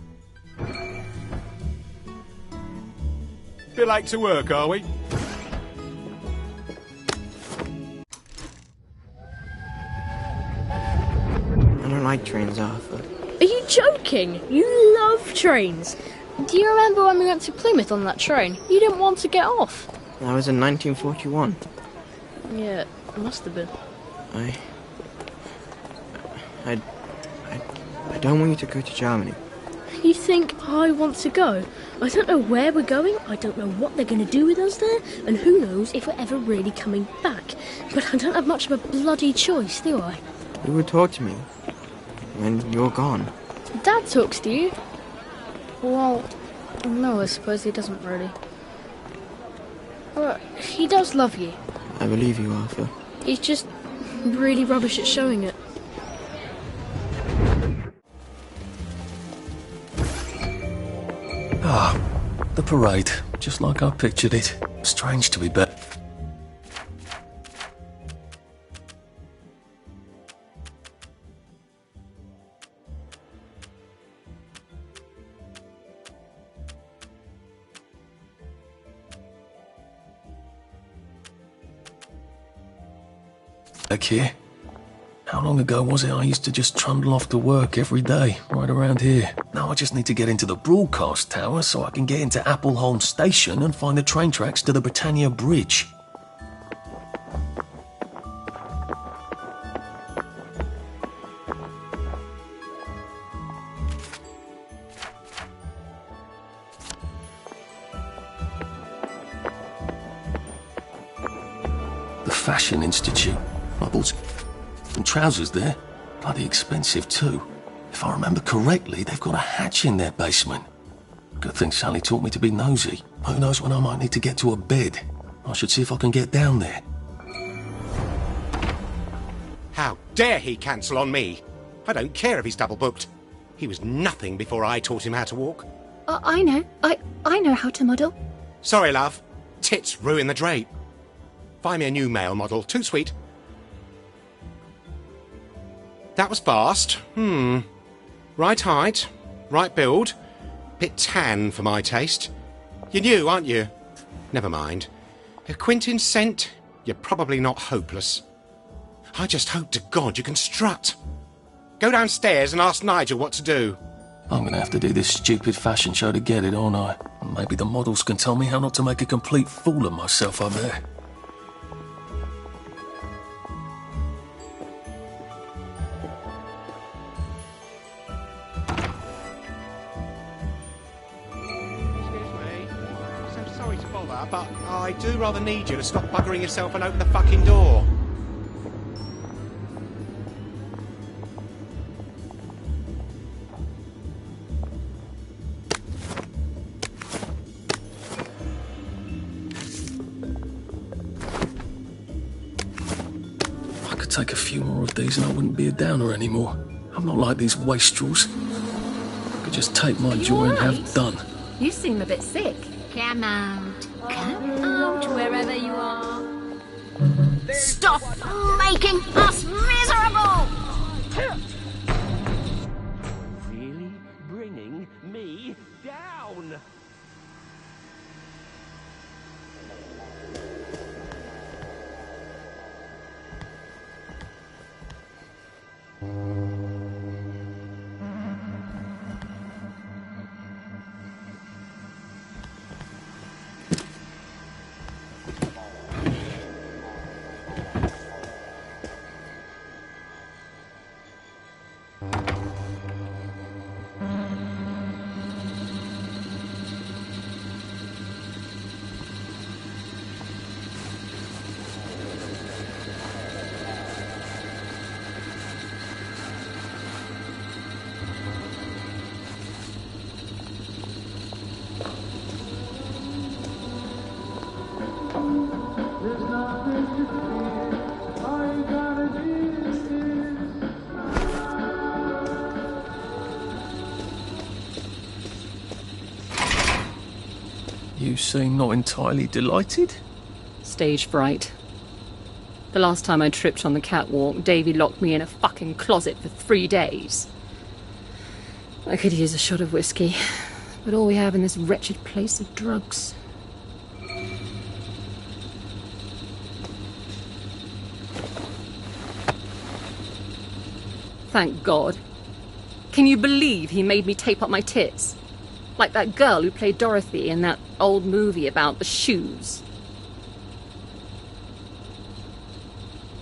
Bit late to work, are we? I don't like trains, Arthur. Are you joking? You love trains. Do you remember when we went to Plymouth on that train? You didn't want to get off. That was in 1941. Yeah, it must have been. I don't want you to go to Germany. You think I want to go? I don't know where we're going, I don't know what they're going to do with us there, and who knows if we're ever really coming back. But I don't have much of a bloody choice, do I? Who would talk to me when you're gone? Dad talks to you. Well, no, I suppose he doesn't really. But he does love you. I believe you, Arthur. He's just really rubbish at showing it. Ah, the parade. Just like I pictured it. Strange to be back. Back here. How long ago was it I used to just trundle off to work every day, right around here? Now I just need to get into the broadcast tower so I can get into Appleholm Station and find the train tracks to the Britannia Bridge. The Fashion Institute. I bought some trousers there. Bloody expensive too. If I remember correctly, they've got a hatch in their basement. Good thing Sally taught me to be nosy. Who knows when I might need to get to a bed. I should see if I can get down there. How dare he cancel on me? I don't care if he's double booked. He was nothing before I taught him how to walk. I know. I know how to model. Sorry, love. Tits ruin the drape. Find me a new male model. Too sweet. That was fast. Right height, right build. Bit tan for my taste. You're new, aren't you? Never mind. If Quentin's sent, you're probably not hopeless. I just hope to God you can strut. Go downstairs and ask Nigel what to do. I'm gonna have to do this stupid fashion show to get it, aren't I? And maybe the models can tell me how not to make a complete fool of myself up there. But I do rather need you to stop buggering yourself and open the fucking door. I could take a few more of these and I wouldn't be a downer anymore. I'm not like these wastrels. I could just take my joy and have done. You seem a bit sick. Come out. Come out wherever you are. Stop making us miserable! Really bringing me down. You seem not entirely delighted. Stage fright. The last time I tripped on the catwalk, Davy locked me in a fucking closet for 3 days. I could use a shot of whiskey, but all we have in this wretched place are drugs. Thank God. Can you believe he made me tape up my tits? Like that girl who played Dorothy in that old movie about the shoes.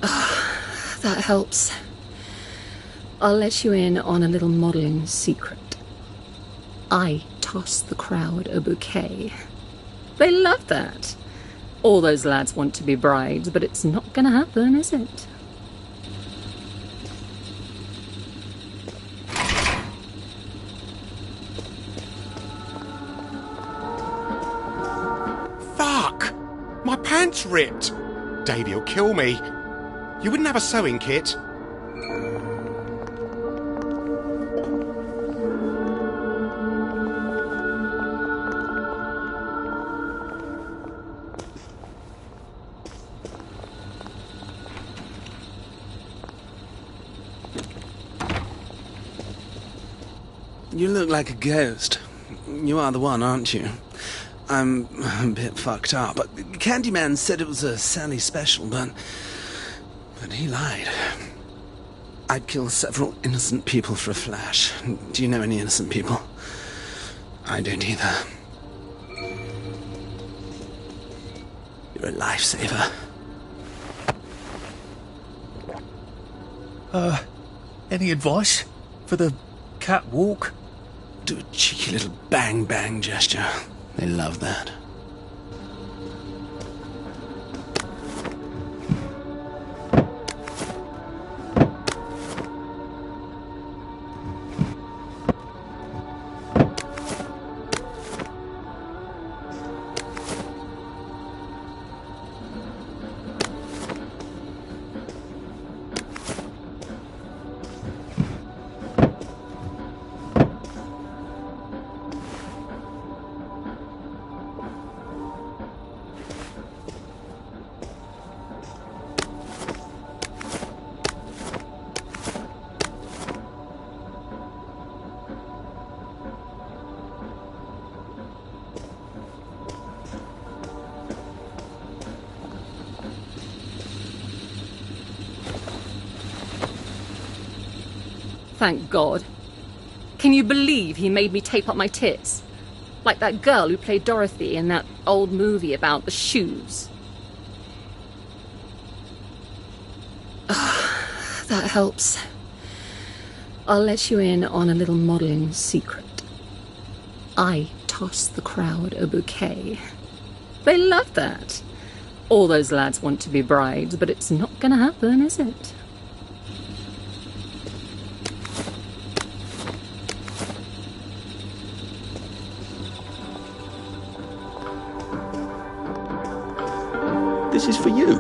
That helps. I'll let you in on a little modelling secret. I tossed the crowd a bouquet. They love that. All those lads want to be brides, but it's not gonna happen, is it? Fuck! My pants ripped! Davy'll kill me. You wouldn't have a sewing kit? You look like a ghost. You are the one, aren't you? I'm a bit fucked up. Candyman said it was a Sally special, but he lied. I'd kill several innocent people for a flash. Do you know any innocent people? I don't either. You're a lifesaver. Any advice for the catwalk? Do a cheeky little bang-bang gesture. They love that. Thank God. Can you believe he made me tape up my tits? Like that girl who played Dorothy in that old movie about the shoes. That helps. I'll let you in on a little modelling secret. I tossed the crowd a bouquet. They love that. All those lads want to be brides, but it's not gonna happen, is it? This is for you.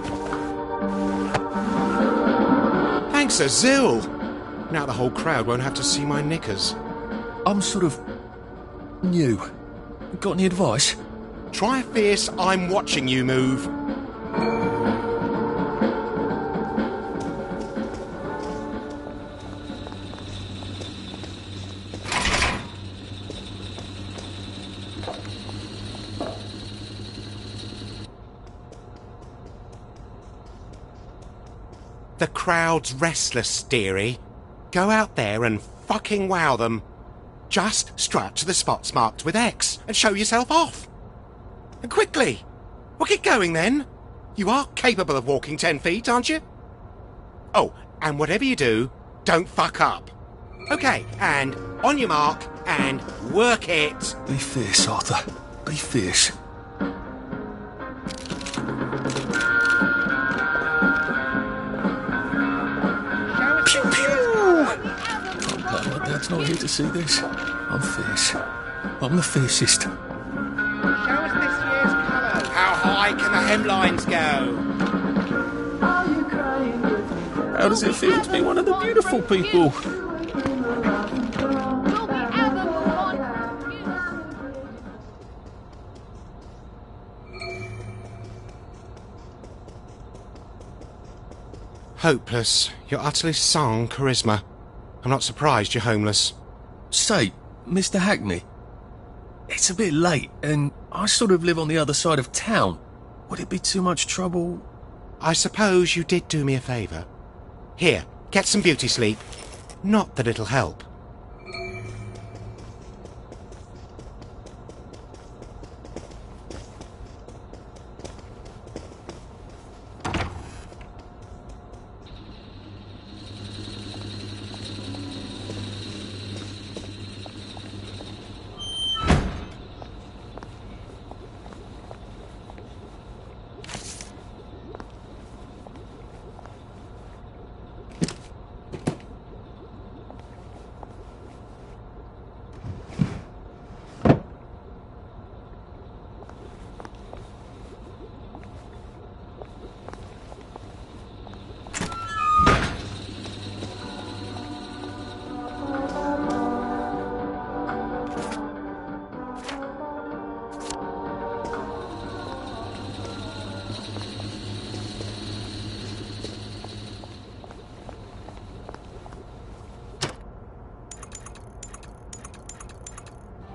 Thanks a zill. Now the whole crowd won't have to see my knickers. I'm sort of new. Got any advice? Try a fierce I'm watching you move. The crowd's restless, dearie. Go out there and fucking wow them. Just strut to the spots marked with X and show yourself off. And quickly. Well, get going then. You are capable of walking 10 feet, aren't you? Oh, and whatever you do, don't fuck up. Okay, and on your mark, and work it. Be fierce, Arthur. Be fierce. Pew, pew! Oh, God, my dad's not here to see this. I'm fierce. I'm the fiercest. Show us this year's colour. How high can the hemlines go? How does it feel to be one of the beautiful people? Hopeless. You're utterly sans charisma. I'm not surprised you're homeless. Say, Mr. Hackney, it's a bit late, and I sort of live on the other side of town. Would it be too much trouble? I suppose you did do me a favour. Here, get some beauty sleep. Not that it'll help.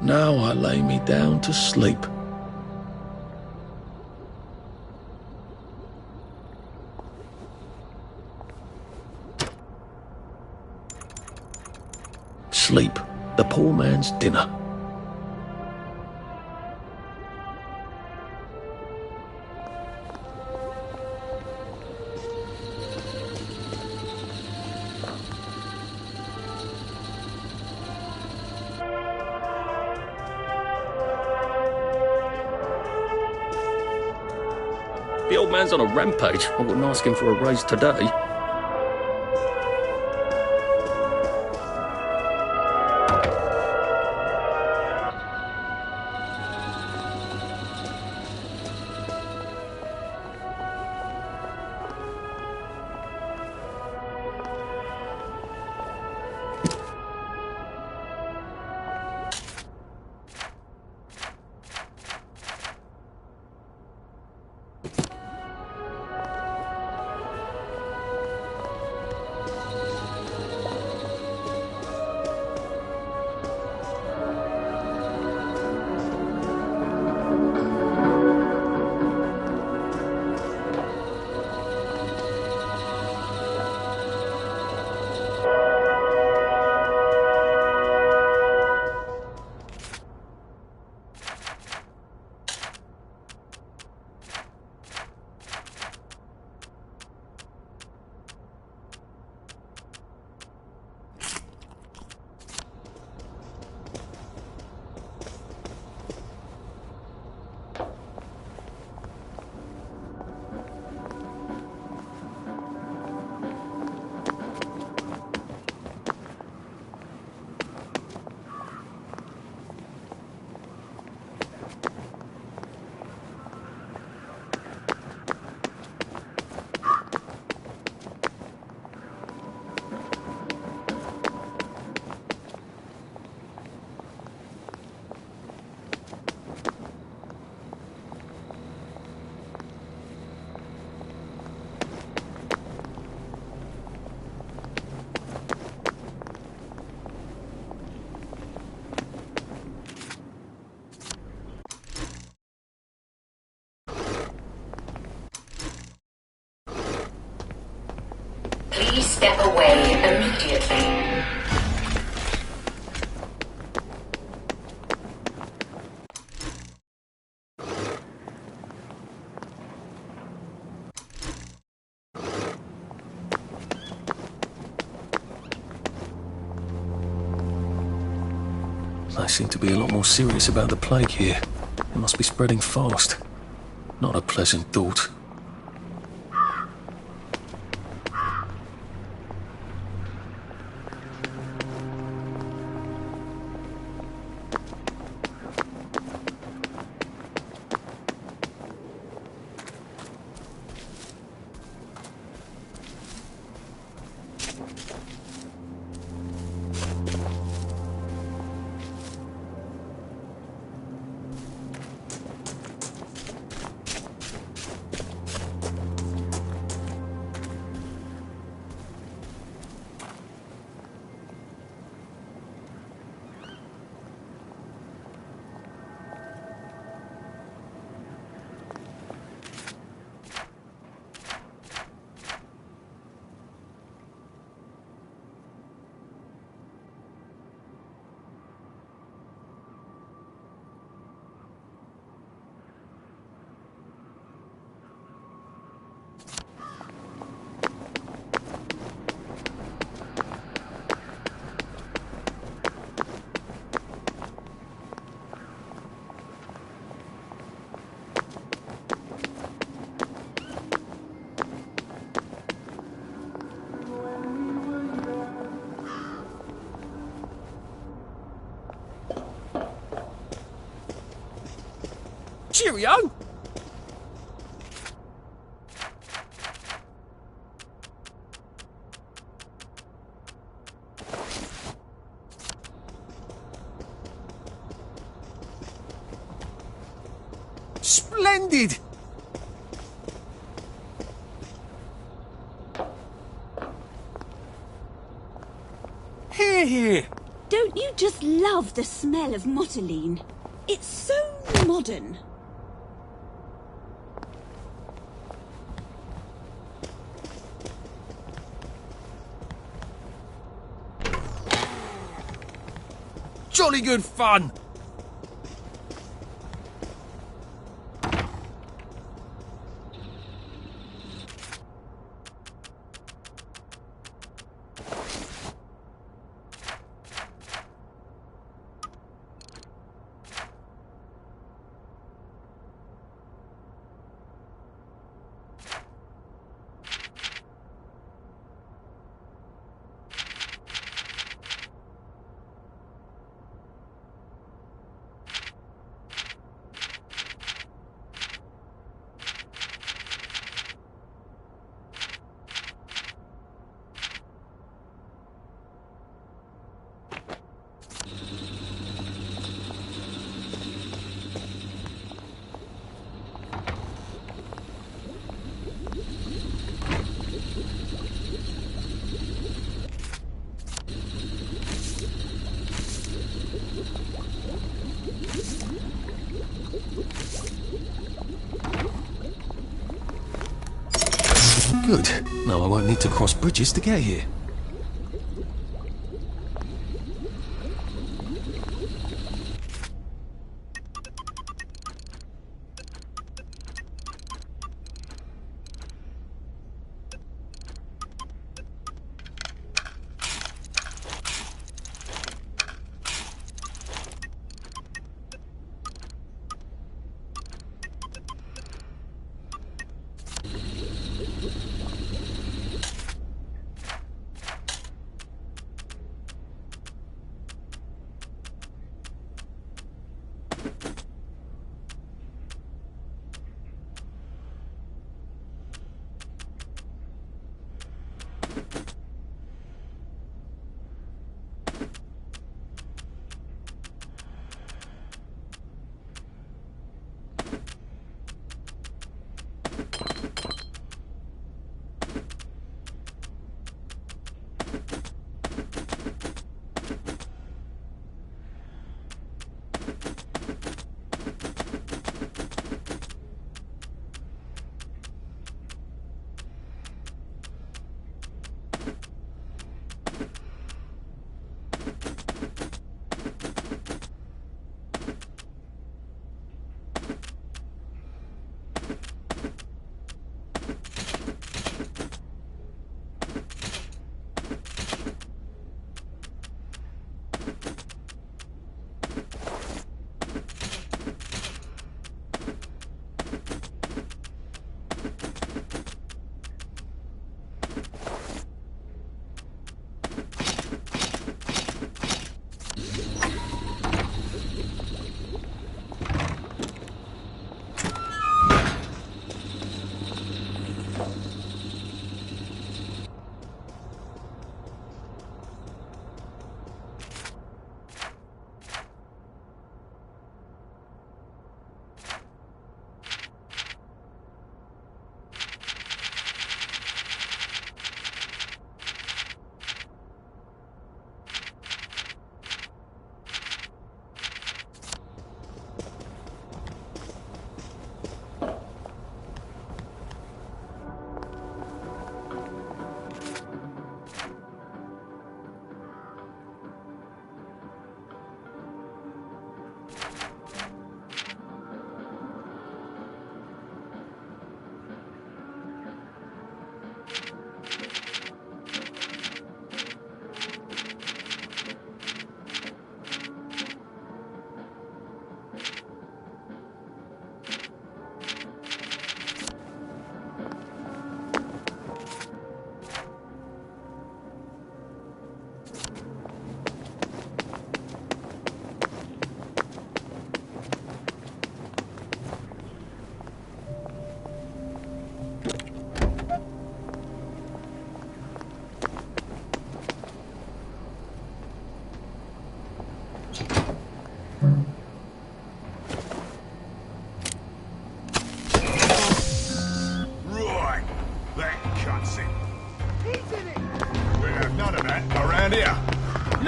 Now I lay me down to sleep. Sleep, the poor man's dinner. The old man's on a rampage. I wouldn't ask him for a raise today. Please step away immediately. They seem to be a lot more serious about the plague here. It must be spreading fast. Not a pleasant thought. Cheerio! Splendid! Here, here! Don't you just love the smell of motoline? It's so modern. Jolly good fun! Good. Now I won't need to cross bridges to get here.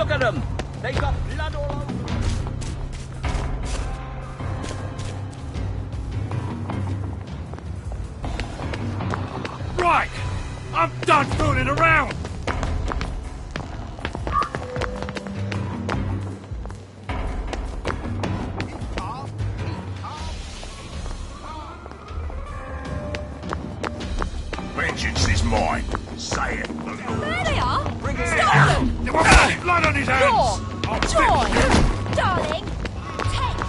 Look at them! They got blood all over them. Right! I'm done fooling around! Vengeance is mine. Say it. There they are! Stop them! There won't be blood on his hands! Joy! Darling! Take!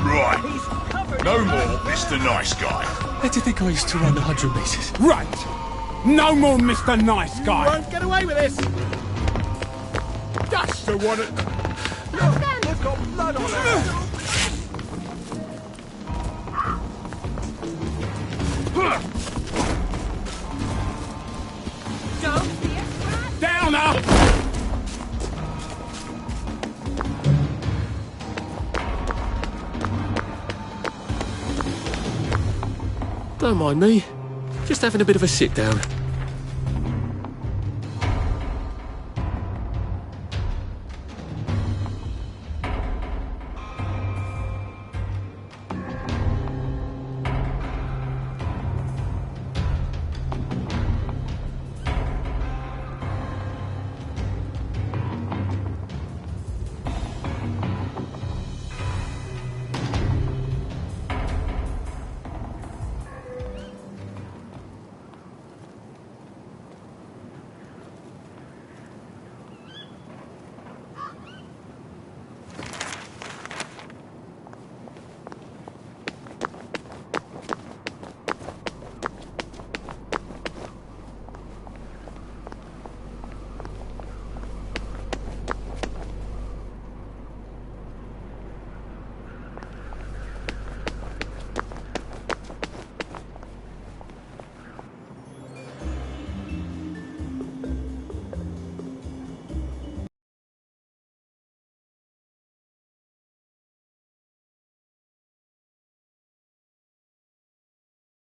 Right. No more Mr. Nice Guy. Where did you think I used to run 100 metres? Right. No more Mr. Nice Guy. You won't get away with this! That's the one. Look, they've got blood on their hands! Down now! Don't mind me. Just having a bit of a sit down.